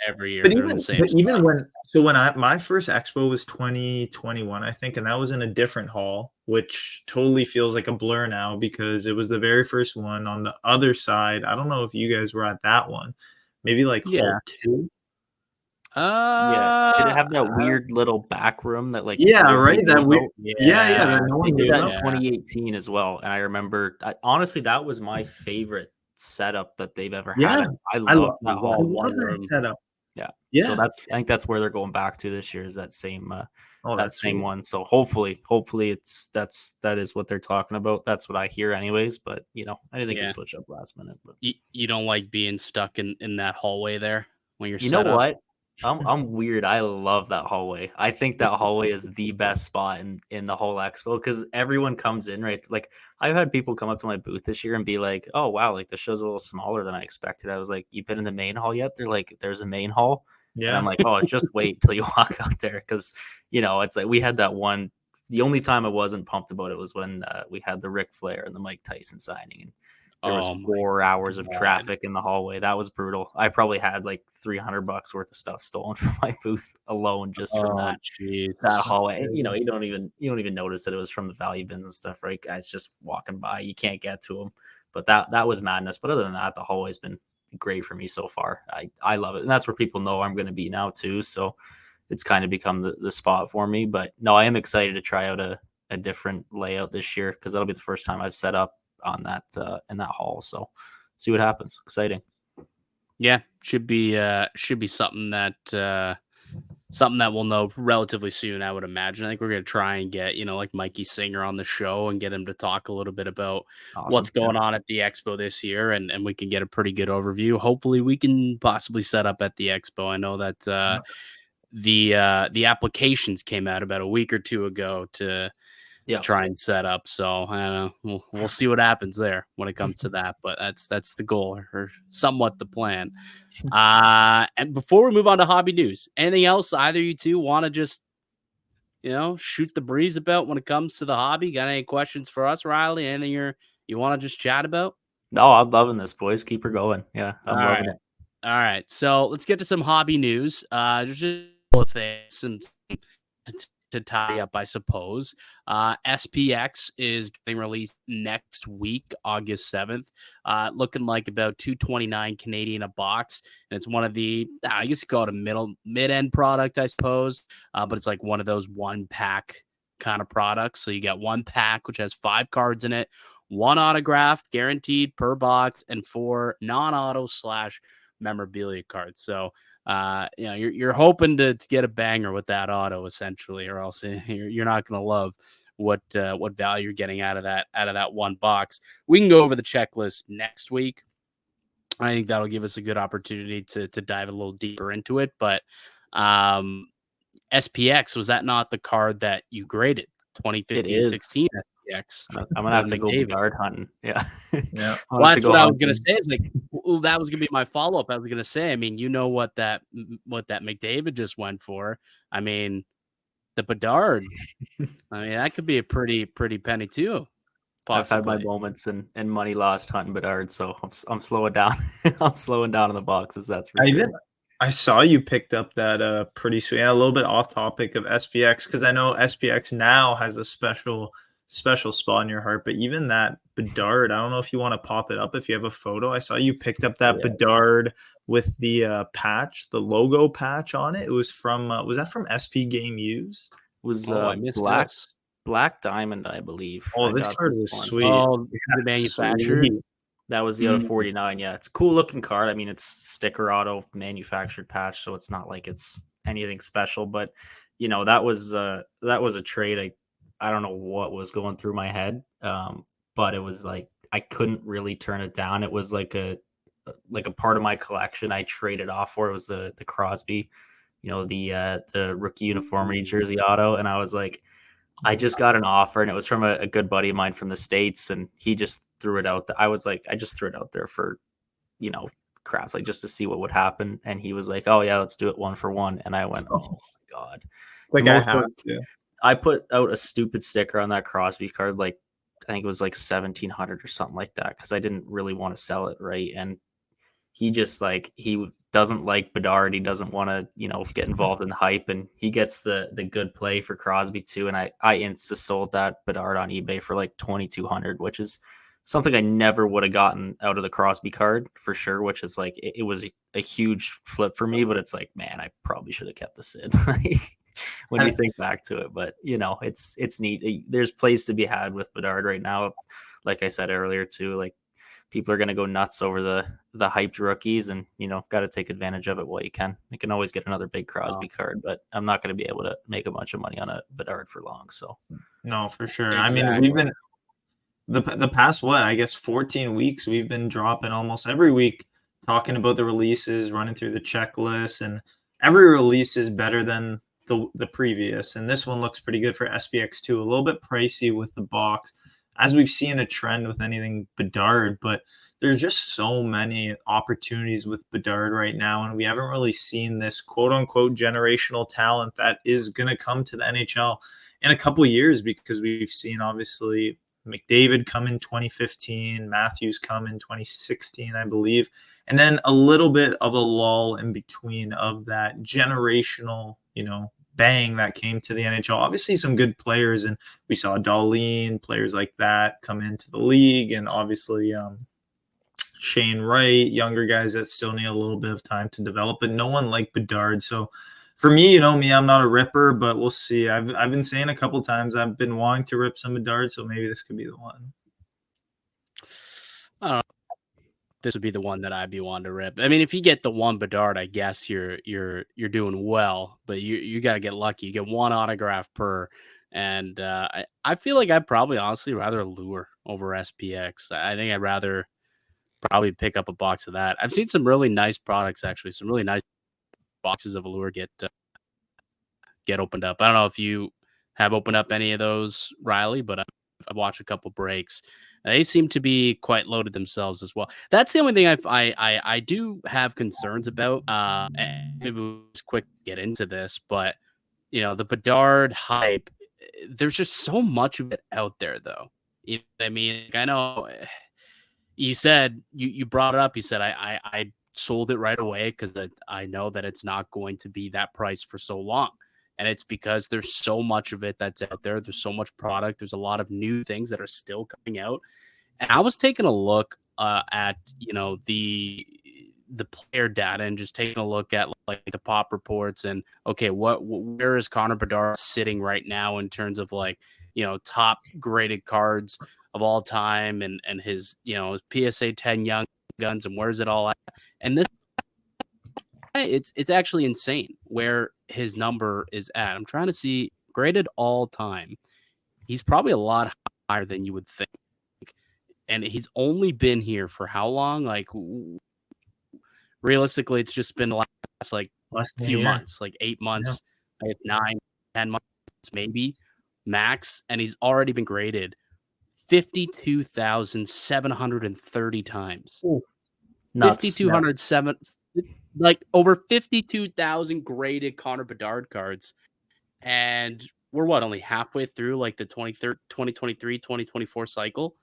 Every year But they're in the even same spot. when my first expo was 2021, I think, and that was in a different hall, which totally feels like a blur now because it was the very first one on the other side. I don't know if you guys were at that one, maybe like Yeah. hall 2. Yeah, did it Uh, have that weird little back room that like Yeah, nobody right. That knew weird. about? Yeah, that no They one did knew that in about. 2018 as well, and I remember honestly that was my favorite setup that they've ever Yeah, had. I loved that it was all I hall. love one that room. setup. Yeah. So Yeah. I think that's where they're going back to this year is that same Oh, that that's same sweet. one. So hopefully that is what they're talking about. That's what I hear anyways, but anything can Yeah. switch up last minute. But You don't like being stuck in that hallway there when you're you know set up? what? I'm weird. I love that hallway. I think that hallway is the best spot in the whole expo because everyone comes in right. Like I've had people come up to my booth this year and be like, "Oh wow, like the show's a little smaller than I expected." I was like, "You been in the main hall yet?" They're like, "There's a main hall," and I'm Yeah. like, "Oh, just wait till you walk out there," because it's like we had that one. The only time I wasn't pumped about it was when we had the Ric Flair and the Mike Tyson signing, and there was Oh my 4 hours of god. traffic in the hallway. That was brutal. I probably had like $300 worth of stuff stolen from my booth alone just from Oh that jeez. hallway. And, you don't even notice that it was from the value bins and stuff, right? Guys just walking by, you can't get to them. But that was madness. But other than that, the hallway's been great for me so far. I love it, and that's where people know I'm going to be now too. So it's kind of become the spot for me. But no, I am excited to try out a different layout this year because that'll be the first time I've set up on that in that hall. So see what happens. Exciting. Yeah, should be something that we'll know relatively soon, I would imagine. I think we're gonna try and get, like Mikey Singer on the show and get him to talk a little bit about what's Awesome. going on at the expo this year, and we can get a pretty good overview. Hopefully we can possibly set up at the expo. I know that the applications came out about a week or two ago to try and set up. So I don't know. We'll see what happens there when it comes to that. But that's the goal or somewhat the plan. And before we move on to hobby news, anything else either you two want to just shoot the breeze about when it comes to the hobby? Got any questions for us, Riley? Anything you want to just chat about? No, I'm loving this, boys. Keep her going. Yeah, All I'm loving right. it. All right. So let's get to some hobby news. Just a couple of things, some to tie up, I suppose. SPX is getting released next week, August 7th. Looking like about 229 Canadian a box. And it's one of the, I guess you call it a mid-end product, I suppose. But it's like one of those one pack kind of products. So you get one pack, which has 5 cards in it, 1 autograph guaranteed per box, and 4 non-auto / memorabilia cards. So you're hoping to get a banger with that auto essentially, or else you're not going to love what value you're getting out of that one box. We can go over the checklist next week. I think that'll give us a good opportunity to dive a little deeper into it. But SPX, was that not the card that you graded? It is. 2015-16 SPX. I'm gonna have to go Bedard hunting. Yeah. Yeah. Well, that's what I was gonna say. It's like, well, that was gonna be my follow up. I was gonna say, I mean, what that McDavid just went for. I mean, the Bedard. I mean, that could be a pretty penny too. I've had my Possibly. moments and money lost hunting Bedard, so I'm slowing down. I'm slowing down on the boxes. That's for sure. I saw you picked up that pretty sweet. A little bit off topic of SPX because I know SPX now has a special spot in your heart. But even that Bedard, I don't know if you want to pop it up if you have a photo. I saw you picked up that Bedard with the patch, the logo patch on it. It was from was that from SP Game Used? It was I missed Black Diamond, I believe. Oh, this card was sweet. Oh, the manufacturer. Sweet. That was the other 49. Yeah, it's a cool looking card. I mean, it's sticker auto manufactured patch, so it's not like it's anything special. But that was a trade. I don't know what was going through my head, but it was like I couldn't really turn it down. It was like a part of my collection. I traded off for it was the Crosby, the rookie uniformity jersey auto, and I was like, I just got an offer, and it was from a good buddy of mine from the States, and he just threw it out. I was like, I just threw it out there for, craps, like just to see what would happen. And he was like, "Oh yeah, let's do it 1 for 1." And I went, "Oh my god!" Like I have to. I put out a stupid sticker on that Crosby card, like I think it was like 1,700 or something like that, because I didn't really want to sell it, right? And he just like he doesn't like Bedard. He doesn't want to, get involved in the hype, and he gets the good play for Crosby too. And I insta sold that Bedard on eBay for like 2,200, which is something I never would have gotten out of the Crosby card for sure. Which is like it was a huge flip for me, but it's like, man, I probably should have kept this in. When you think back to it, but it's neat. There's plays to be had with Bedard right now. Like I said earlier too, like people are going to go nuts over the hyped rookies, and got to take advantage of it while you can. You can always get another big Crosby card, but I'm not going to be able to make a bunch of money on a Bedard for long. So no, for sure. Exactly. I mean, we've been the past 14 weeks, we've been dropping almost every week, talking about the releases, running through the checklist, and every release is better than the previous. And this one looks pretty good for SPX2, a little bit pricey with the box, as we've seen a trend with anything Bedard, but there's just so many opportunities with Bedard right now, and we haven't really seen this quote-unquote generational talent that is going to come to the NHL in a couple years, because we've seen, obviously, McDavid come in 2015, Matthews come in 2016, I believe, and then a little bit of a lull in between of that generational, bang that came to the NHL. Obviously some good players, and we saw Darlene, players like that come into the league, and obviously Shane Wright, younger guys that still need a little bit of time to develop, but no one like Bedard. So for me, I'm not a ripper, but we'll see. I've been saying a couple times I've been wanting to rip some Bedard, so maybe this could be the one. This would be the one that I'd be wanting to rip. I mean, if you get the one Bedard, I guess you're doing well, but you got to get lucky. You get one autograph per, and I feel like I'd probably honestly rather Lure over SPX. I think I'd rather probably pick up a box of that. I've seen some really nice products, actually, some really nice boxes of Allure get opened up. I don't know if you have opened up any of those, Riley, but I've watched a couple breaks. They seem to be quite loaded themselves as well. That's the only thing I do have concerns about. And maybe we'll just quick get into this, but the Bedard hype, there's just so much of it out there, though. You know what I mean? I know you said you brought it up. You said I sold it right away because I know that it's not going to be that price for so long. And it's because there's so much of it that's out there. There's so much product. There's a lot of new things that are still coming out. And I was taking a look at, the player data, and just taking a look at like the pop reports, and okay, where is Connor Bedard sitting right now in terms of like, top graded cards of all time, and his, his PSA 10 young guns, and where's it all at? And this, it's actually insane where his number is at. I'm trying to see graded all time. He's probably a lot higher than you would think. And he's only been here for how long? Like, realistically, it's just been the last like few months, like 8 months, like 9, 10 months, maybe max. And he's already been graded 52,730 times. Ooh, 5,207. Like over 52,000 graded Connor Bedard cards, and we're only halfway through like the 2023 2024 cycle.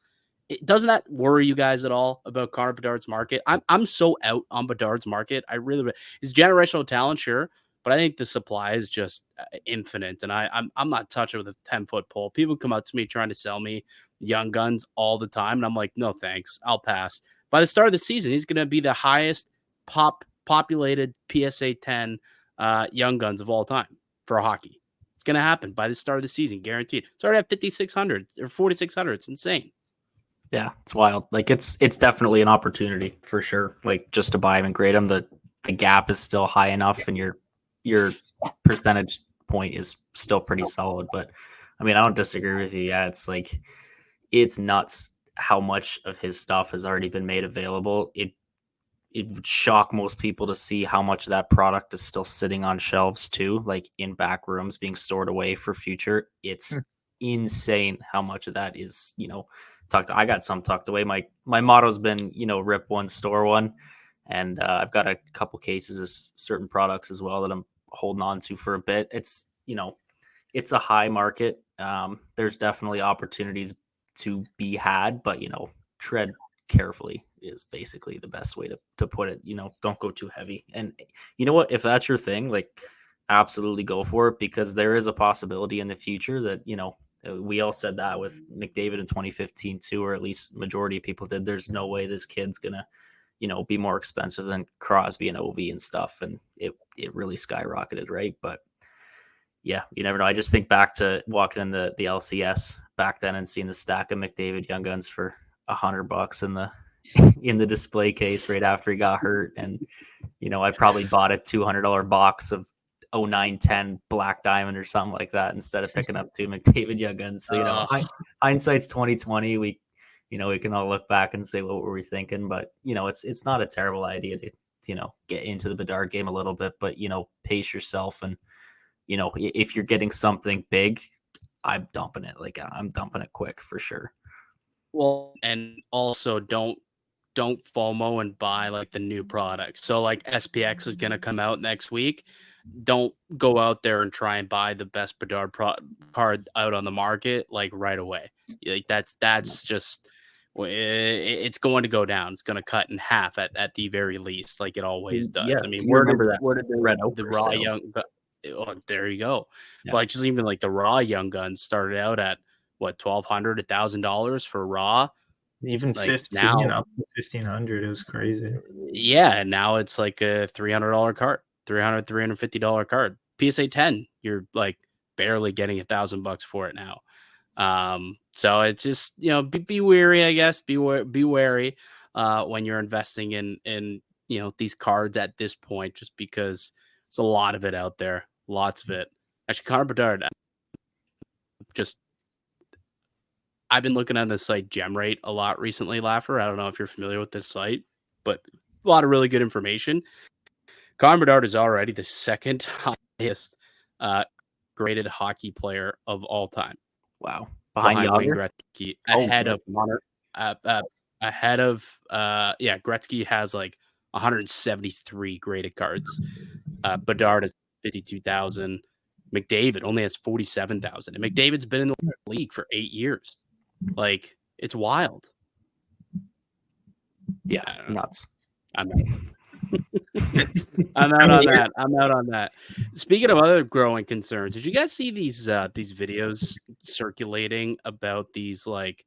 Doesn't that worry you guys at all about Connor Bedard's market? I'm so out on Bedard's market. I really, his generational talent, sure, but I think the supply is just infinite, and I'm not touching with a 10-foot pole. People come up to me trying to sell me young guns all the time, and I'm like, no thanks, I'll pass. By the start of the season, he's going to be the highest populated PSA 10 young guns of all time for hockey. It's going to happen by the start of the season, guaranteed. It's already at 5,600 or 4,600. It's insane. Yeah, it's wild. Like it's definitely an opportunity for sure. Like just to buy him and grade him, the gap is still high enough, and your percentage point is still pretty solid. But I mean, I don't disagree with you. Yeah, it's like it's nuts how much of his stuff has already been made available. It would shock most people to see how much of that product is still sitting on shelves too, like in back rooms being stored away for future. It's insane how much of that is, I got some tucked away. My motto's been, rip one, store one. And I've got a couple cases of certain products as well that I'm holding on to for a bit. It's, it's a high market. There's definitely opportunities to be had, but, tread carefully is basically the best way to put it. Don't go too heavy. And you know what, if that's your thing, like, absolutely go for it, because there is a possibility in the future that, we all said that with McDavid in 2015 too, or at least majority of people did. There's no way this kid's gonna, be more expensive than Crosby and Ovi and stuff. And it really skyrocketed, right? But yeah, you never know. I just think back to walking in the LCS back then and seeing the stack of McDavid Young Guns for $100 in the in the display case right after he got hurt. And, I probably bought a $200 box of 0910 Black Diamond or something like that instead of picking up 2 McDavid Young Guns. So, hindsight's 2020. We can all look back and say, what were we thinking? But, it's not a terrible idea to, get into the Bedard game a little bit, but, pace yourself. And, if you're getting something big, I'm dumping it. Like, I'm dumping it quick for sure. Well, and also don't FOMO and buy like the new product. So like SPX is going to come out next week. Don't go out there and try and buy the best Bedard card out on the market like right away. Like that's just it's going to go down. It's going to cut in half at the very least, like it always does. Yeah, I mean, where did the raw young? Oh, there you go. Yeah. Like just even like the raw Young Guns started out at what, $1,200, $1,000 for raw. Even like 15 now, up to 1,500. It was crazy. Yeah, and now it's like a $300 card, $350 card. PSA 10, you're like barely getting $1,000 for it now. So it's just, be wary, I guess. Be wary when you're investing in these cards at this point, just because there's a lot of it out there, lots of it. Actually, Connor Bedard, I've been looking at the site GemRate a lot recently, Laffer. I don't know if you're familiar with this site, but a lot of really good information. Connor Bedard is already the second highest graded hockey player of all time. Wow. Behind Wayne Gretzky, ahead of Gretzky has like 173 graded cards. Bedard has 52,000. McDavid only has 47,000. And McDavid's been in the league for 8 years. Like, it's wild. Yeah, nuts. I'm out on that. Speaking of other growing concerns, did you guys see these videos circulating about these like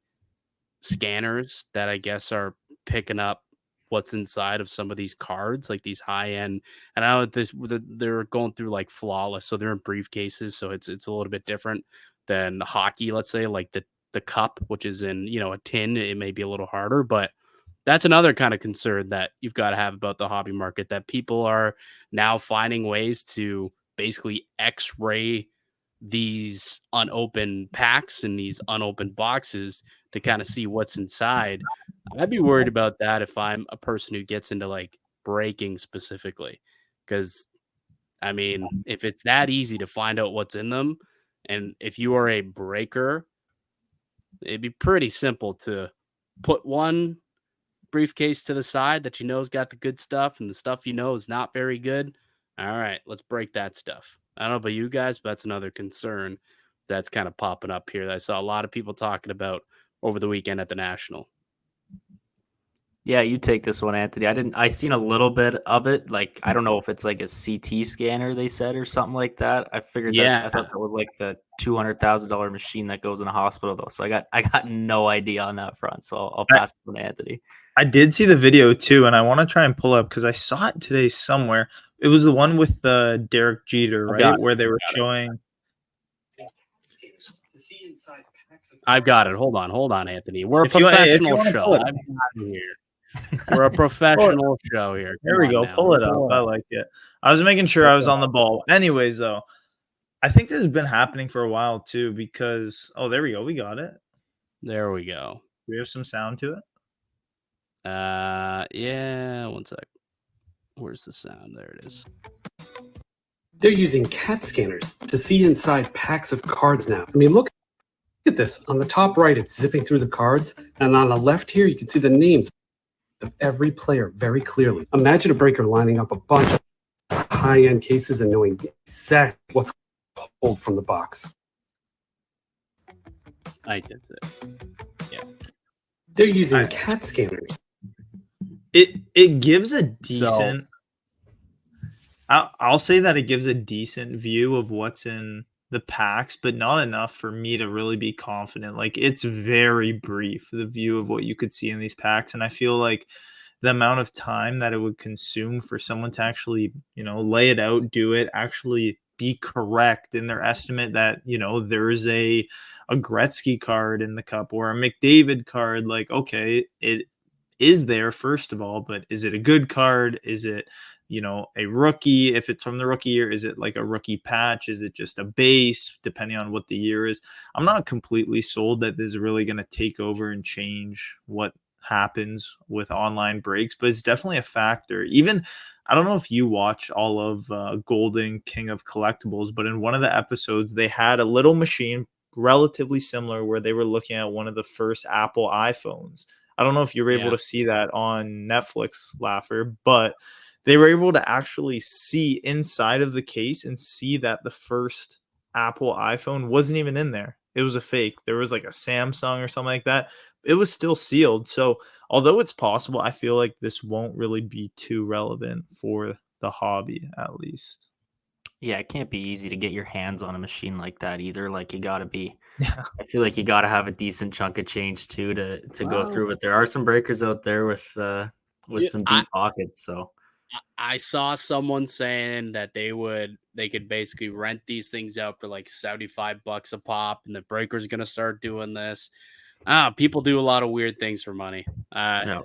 scanners that I guess are picking up what's inside of some of these cards, like these high end? And I know they're going through like flawless, so they're in briefcases, so it's a little bit different than hockey. Let's say like the cup, which is in a tin. It may be a little harder, but that's another kind of concern that you've got to have about the hobby market, that people are now finding ways to basically X-ray these unopened packs and these unopened boxes to kind of see what's inside. I'd be worried about that if I'm a person who gets into like breaking specifically, because I mean, if it's that easy to find out what's in them, and if you are a breaker, it'd be pretty simple to put one briefcase to the side that has got the good stuff, and the stuff is not very good. All right, let's break that stuff. I don't know about you guys, but that's another concern that's kind of popping up here that I saw a lot of people talking about over the weekend at the National. Yeah, you take this one, Anthony. I seen a little bit of it. Like, I don't know if it's like a CT scanner, they said, or something like that. I figured I thought that was like the $200,000 machine that goes in a hospital though. So I got no idea on that front. So I'll pass it to Anthony. I did see the video too, and I want to try and pull up because I saw it today somewhere. It was the one with the Derek Jeter, right? Where they were showing. I've got it. Hold on, Anthony. We're a professional show. I'm here. We're a professional show here. There we go. Pull it up. I like it. I was making sure I was on the ball. Anyways, though, I think this has been happening for a while too, because there we go. We got it. There we go. Do we have some sound to it? Yeah. One sec. Where's the sound? There it is. They're using CAT scanners to see inside packs of cards now. I mean, look at this. On the top right, it's zipping through the cards, and on the left here, you can see the names of every player very clearly. Imagine a breaker lining up a bunch of high-end cases and knowing exactly what's pulled from the box. I think that's it. Yeah. They're using CAT scanners. It gives a So decent. I'll say that it gives a decent view of what's in the packs, but not enough for me to really be confident. Like, it's very brief, the view of what you could see in these packs, and I feel like the amount of time that it would consume for someone to actually, lay it out, do it, actually be correct in their estimate that, there's a Gretzky card in the cup or a McDavid card. Like, okay, it is there, first of all, but is it a good card? Is it, a rookie? If it's from the rookie year, is it like a rookie patch? Is it just a base, depending on what the year is? I'm not completely sold that this is really going to take over and change what happens with online breaks, but it's definitely a factor. Even, I don't know if you watch all of Golden King of Collectibles, but in one of the episodes, they had a little machine relatively similar where they were looking at one of the first Apple iPhones. I don't know if you were able to see that on Netflix, Laffer, but they were able to actually see inside of the case and see that the first Apple iPhone wasn't even in there. It was a fake. There was like a Samsung or something like that. It was still sealed. So although it's possible, I feel like this won't really be too relevant for the hobby, at least. Yeah, it can't be easy to get your hands on a machine like that either. Like, you got to be, I feel like you got to have a decent chunk of change too to go through. But there are some breakers out there with some deep pockets. So I saw someone saying that they could basically rent these things out for like $75 a pop, and the breaker's gonna start doing this. People do a lot of weird things for money. yeah.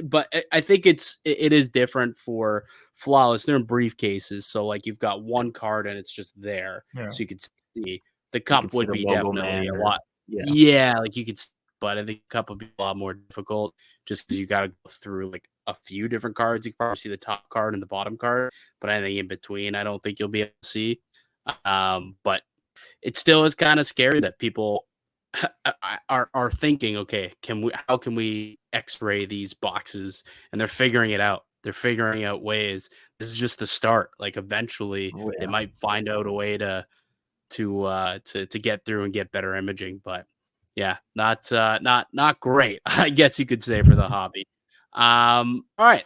But I think it is different for flawless. They're in briefcases, so like you've got one card and it's just there, Yeah. so you could see. The You cup could see would the be logo definitely man a or lot. Yeah, like you could, but I think the cup would be a lot more difficult just because you got to go through like a few different cards. You can probably see the top card and the bottom card, but anything in between, I don't think you'll be able to see. But it still is kind of scary that people are thinking, okay, how can we x-ray these boxes? And they're figuring it out. They're figuring out ways. This is just the start. Like eventually they might find out a way to get through and get better imaging. But yeah, not great, I guess you could say, for the hobby. All right.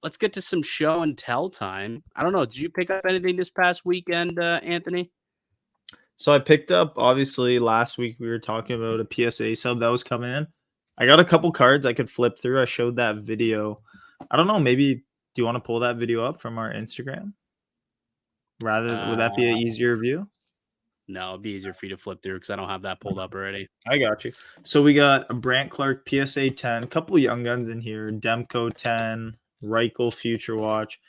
Let's get to some show and tell time. I don't know. Did you pick up anything this past weekend, Anthony? So I picked up, obviously, last week we were talking about a PSA sub that was coming in. I got a couple cards I could flip through. I showed that video. I don't know, maybe do you want to pull that video up from our Instagram? Would that be an easier view? No, it'd be easier for you to flip through because I don't have that pulled up already. I got you. So we got a Brant Clark PSA 10, a couple young guns in here. Demko 10, Reichel Future Watch,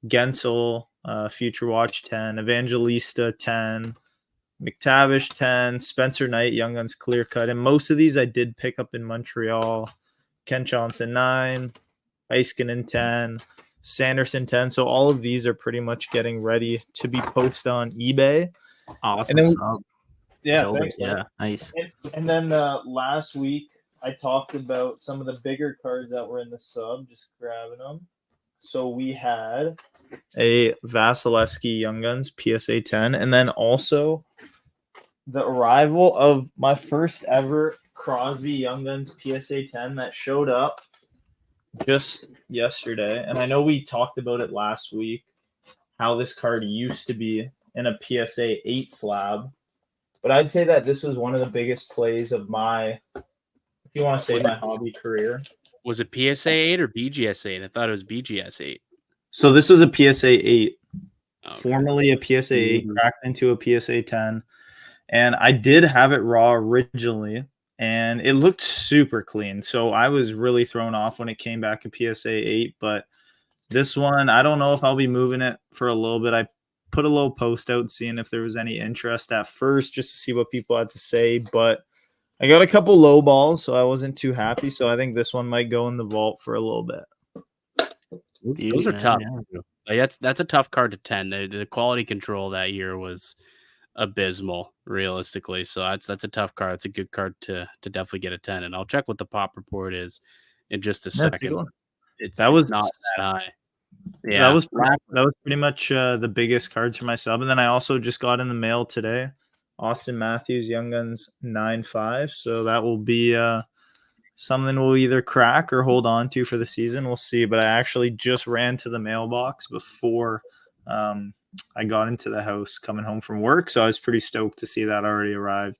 Gensel Future Watch 10, Evangelista 10, McTavish 10, Spencer Knight, Young Guns Clear Cut. And most of these I did pick up in Montreal. Ken Johnson 9, Heiskanen 10, Sanderson 10. So all of these are pretty much getting ready to be posted on eBay. Awesome. And then yeah, thanks, nice. And then last week I talked about some of the bigger cards that were in the sub, just grabbing them. So we had a Vasilevsky Young Guns PSA 10, and then also the arrival of my first ever Crosby Young Guns PSA 10 that showed up just yesterday. And I know we talked about it last week, how this card used to be in a PSA 8 slab. But I'd say that this was one of the biggest plays of my, if you want to say, my hobby career. Was it PSA 8 or BGS 8? I thought it was BGS 8. So this was a PSA 8, Okay. Formerly a PSA 8, cracked into a PSA 10. And I did have it raw originally, and it looked super clean. So I was really thrown off when it came back in PSA 8. But this one, I don't know if I'll be moving it for a little bit. I put a little post out seeing if there was any interest at first, just to see what people had to say. But I got a couple low balls, so I wasn't too happy. So I think this one might go in the vault for a little bit. Those are tough. Like, that's a tough card to 10. The quality control that year was abysmal, realistically. So that's a tough card. It's a good card to definitely get a 10. And I'll check what the pop report is in just a Yeah, take a second. look. It's That was not that high. that Yeah, was pretty much the biggest cards for myself. And then I also just got in the mail today, Austin Matthews Young Guns 9.5. So that will be something we'll either crack or hold on to for the season. We'll see. But I actually just ran to the mailbox before I got into the house coming home from work. So I was pretty stoked to see that already arrived.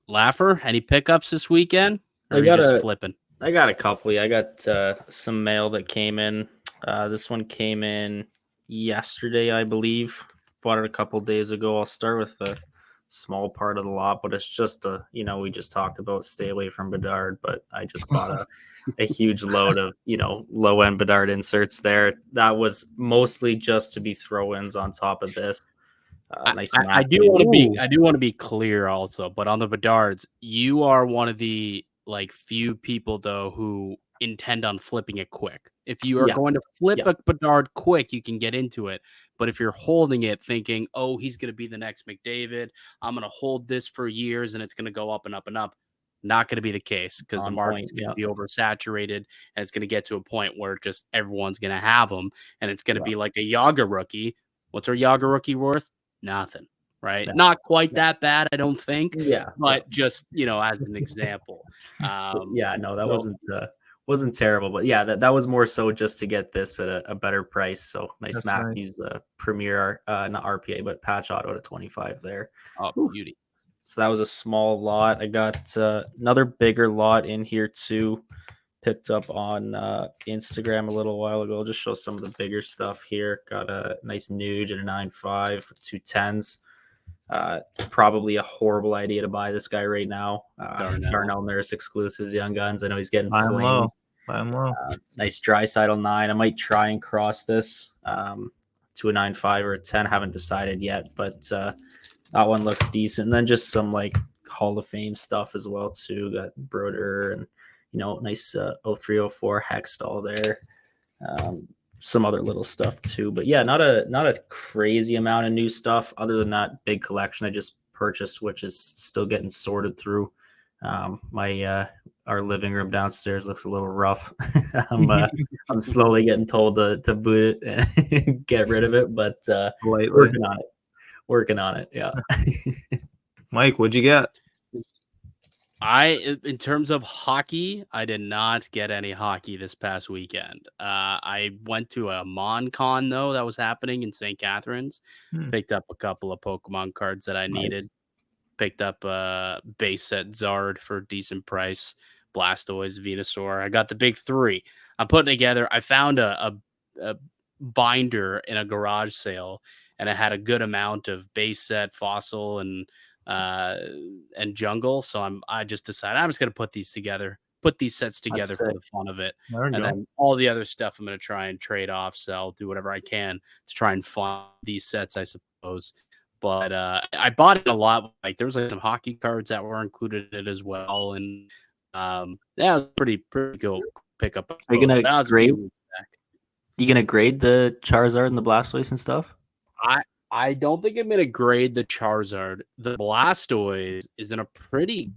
Laugher, any pickups this weekend? Or I are you got just a- flipping? I got a couple. I got some mail that came in. This one came in yesterday, I believe. Bought it a couple days ago. I'll start with the small part of the lot, but it's just we just talked about stay away from Bedard, but I just bought a huge load of, low end Bedard inserts there. That was mostly just to be throw-ins on top of this. Nice I do want to be clear also, but on the Bedards, you are one of the few people though who intend on flipping it quick. If you are going to flip a Bedard quick, you can get into it. But if you're holding it thinking, oh, he's going to be the next McDavid, I'm going to hold this for years and it's going to go up and up and up. Not going to be the case because the market's going to be oversaturated and it's going to get to a point where just everyone's going to have them and it's going to be like a Yaga rookie. What's our Yaga rookie worth? Nothing, right? Not quite that bad, I don't think. But just as an example. That wasn't terrible, but that was more so just to get this at a better price. So nice Matthews Premier, not RPA, but patch auto to 25 there. Oh, beauty. So that was a small lot. I got another bigger lot in here too. Picked up on Instagram a little while ago. I'll just show some of the bigger stuff here. Got a nice Nuge and a 9.5 with 2 10s. Probably a horrible idea to buy this guy right now. Darnell Nurse exclusives, Young Guns. I know he's getting flamed. Buy him low. Nice Draisaitl 9. I might try and cross this to a 9.5 or a 10. Haven't decided yet, but that one looks decent. And then just some Hall of Fame stuff as well too. Got Broder and nice 0304 Hextall there. Some other little stuff too, but not a crazy amount of new stuff. Other than that big collection I just purchased, which is still getting sorted through. Our living room downstairs looks a little rough. I'm slowly getting told to boot it and get rid of it, but working on it. Yeah. Mike, what'd you get? In terms of hockey, I did not get any hockey this past weekend. I went to a MonCon though that was happening in St. Catharines. Picked up a couple of Pokemon cards that I needed. Picked up a base set Zard for a decent price. Blastoise, Venusaur. I got the big 3. I'm putting together. I found a binder in a garage sale, and it had a good amount of base set, fossil, and jungle. So I just decided I'm just going to put these sets together for the fun of it. And then all the other stuff I'm going to try and trade off, sell, do whatever I can to try and fund these sets, I suppose. But I bought it a lot. There was some hockey cards that were included in it as well. And it was pretty cool pickup. Are you going to grade? You going to grade the Charizard and the Blastoise and stuff? I don't think I'm going to grade the Charizard. The Blastoise is in a pretty...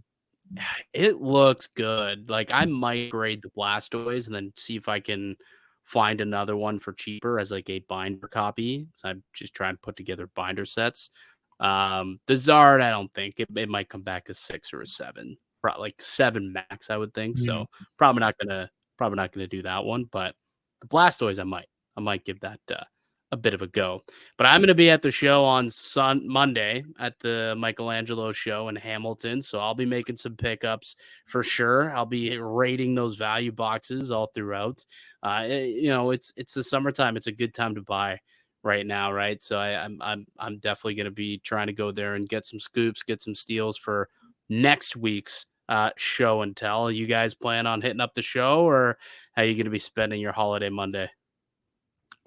It looks good. I might grade the Blastoise and then see if I can find another one for cheaper as a binder copy. So I'm just trying to put together binder sets. The Zard, I don't think. It might come back as 6 or a 7. Probably 7 max, I would think. So probably not gonna do that one. But the Blastoise, I might give that a bit of a go. But I'm going to be at the show on Monday at the Michelangelo show in Hamilton. So I'll be making some pickups for sure. I'll be rating those value boxes all throughout. It's the summertime. It's a good time to buy right now, right? So I'm definitely going to be trying to go there and get some scoops, get some steals for next week's show and tell. You guys plan on hitting up the show, or how are you going to be spending your holiday Monday?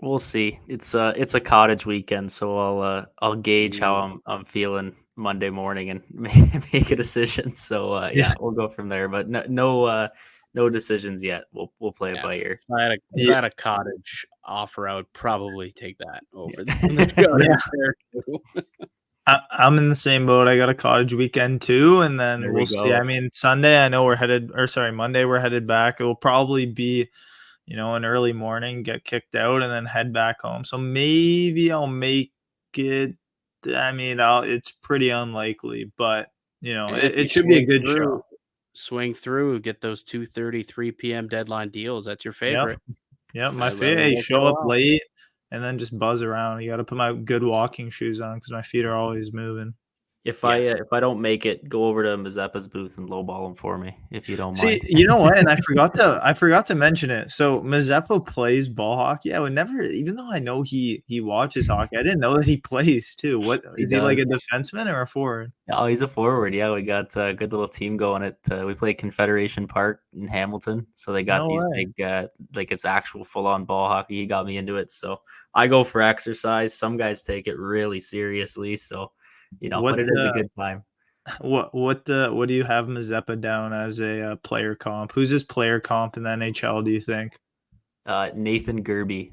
We'll see. It's a cottage weekend, so I'll gauge how I'm feeling Monday morning and make a decision. So we'll go from there. But no decisions yet. We'll play it by ear. If I had a cottage offer, I would probably take that over there. I'm in the same boat. I got a cottage weekend too, and then There we we'll see. go. I mean, Sunday, I know we're headed, or sorry, Monday we're headed back. It will probably be, an early morning, get kicked out, and then head back home. So maybe I'll make it. I mean, it's pretty unlikely, but If you it should be a swing good through, show. get those 2:30, 3 p.m. deadline deals. That's your Yep. favorite. Yep. My That'll favorite. Hey, work show out up well. late and then just buzz around. You got to put my good walking shoes on because my feet are always moving. If Yes. I don't make it, go over to Mazeppa's booth and lowball him for me if you don't See, mind. you know what? And I forgot to mention it. So Mazeppa plays ball hockey. I would never, even though I know he watches hockey, I didn't know that he plays too. What He is he like, does. a defenseman or a forward? Oh, he's a forward. Yeah, we got a good little team going at we play Confederation Park in Hamilton. So they got No these way. big like it's actual full on ball hockey. He got me into it. So I go for exercise. Some guys take it really seriously. So, What but it is a good time. what do you have Mazeppa down as a player comp? Who's his player comp in the NHL, do you think? Nathan Gerby.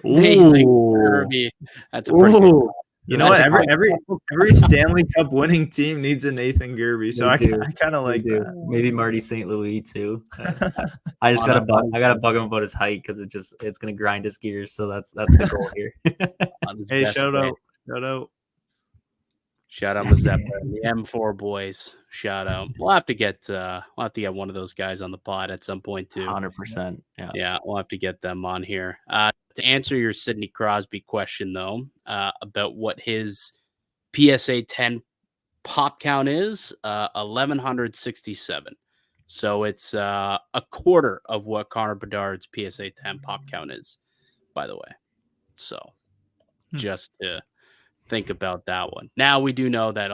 Nathan Ooh. Kirby. That's a pretty good. Ooh. You know That's what? a great Every Stanley Cup winning team needs a Nathan Gerby, so I kind of like that. Maybe Marty St. Louis too. I just gotta bug him about his height because it's gonna grind his gears. So that's the goal here. Hey, shout out. Shout out Mazeppa and the M4 boys. Shout out. We'll have to get one of those guys on the pod at some point too. 100%. Yeah, we'll have to get them on here. To answer your Sidney Crosby question though, about what his PSA 10 pop count is, 1167. So it's a quarter of what Connor Bedard's PSA 10 pop count is, by the way. So just to think about that one. Now we do know that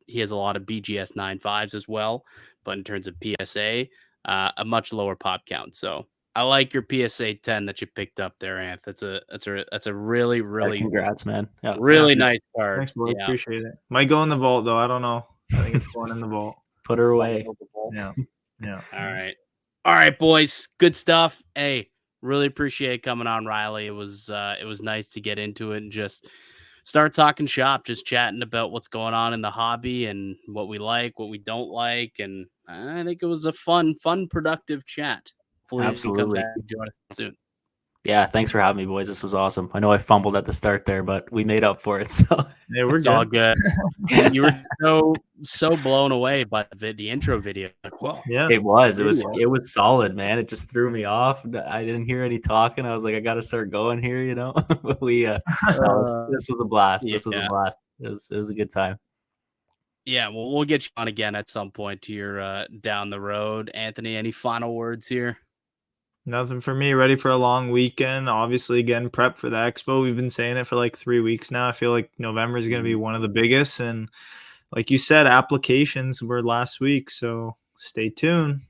he has a lot of BGS 9.5s as well, but in terms of PSA, a much lower pop count. So I like your PSA 10 that you picked up there, Anth. That's a really, really, congrats, man. Yeah, really nice card. Thanks, boy. Yeah. Appreciate it. Might go in the vault though. I don't know. I think it's going in the vault. Put her away. Yeah. All right, boys. Good stuff. Hey, really appreciate coming on, Riley. It was nice to get into it and just start talking shop, just chatting about what's going on in the hobby and what we like, what we don't like. And I think it was a fun, productive chat. Hopefully you can come back and join us soon. Yeah, thanks for having me, boys. This was awesome. I know I fumbled at the start there, but we made up for it. So yeah, we're all good. You were so blown away by the intro video. Like, whoa. Yeah, it was solid, man. It just threw me off. I didn't hear any talking. I was like, I got to start going here. This was a blast. Yeah. This was a blast. It was a good time. Yeah, well, we'll get you on again at some point to your down the road. Anthony, any final words here? Nothing for me. Ready for a long weekend. Obviously, getting prep for the expo. We've been saying it for like 3 weeks now. I feel like November is going to be one of the biggest. And like you said, applications were last week. So stay tuned.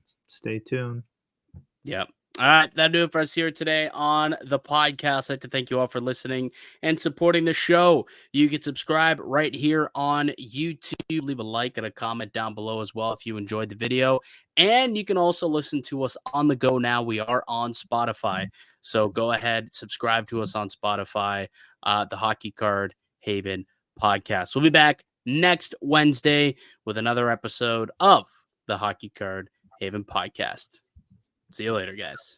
Yep. All right, that'll do it for us here today on the podcast. I'd like to thank you all for listening and supporting the show. You can subscribe right here on YouTube. Leave a like and a comment down below as well if you enjoyed the video. And you can also listen to us on the go now. We are on Spotify. So go ahead, subscribe to us on Spotify, the Hockey Card Haven podcast. We'll be back next Wednesday with another episode of the Hockey Card Haven podcast. See you later, guys.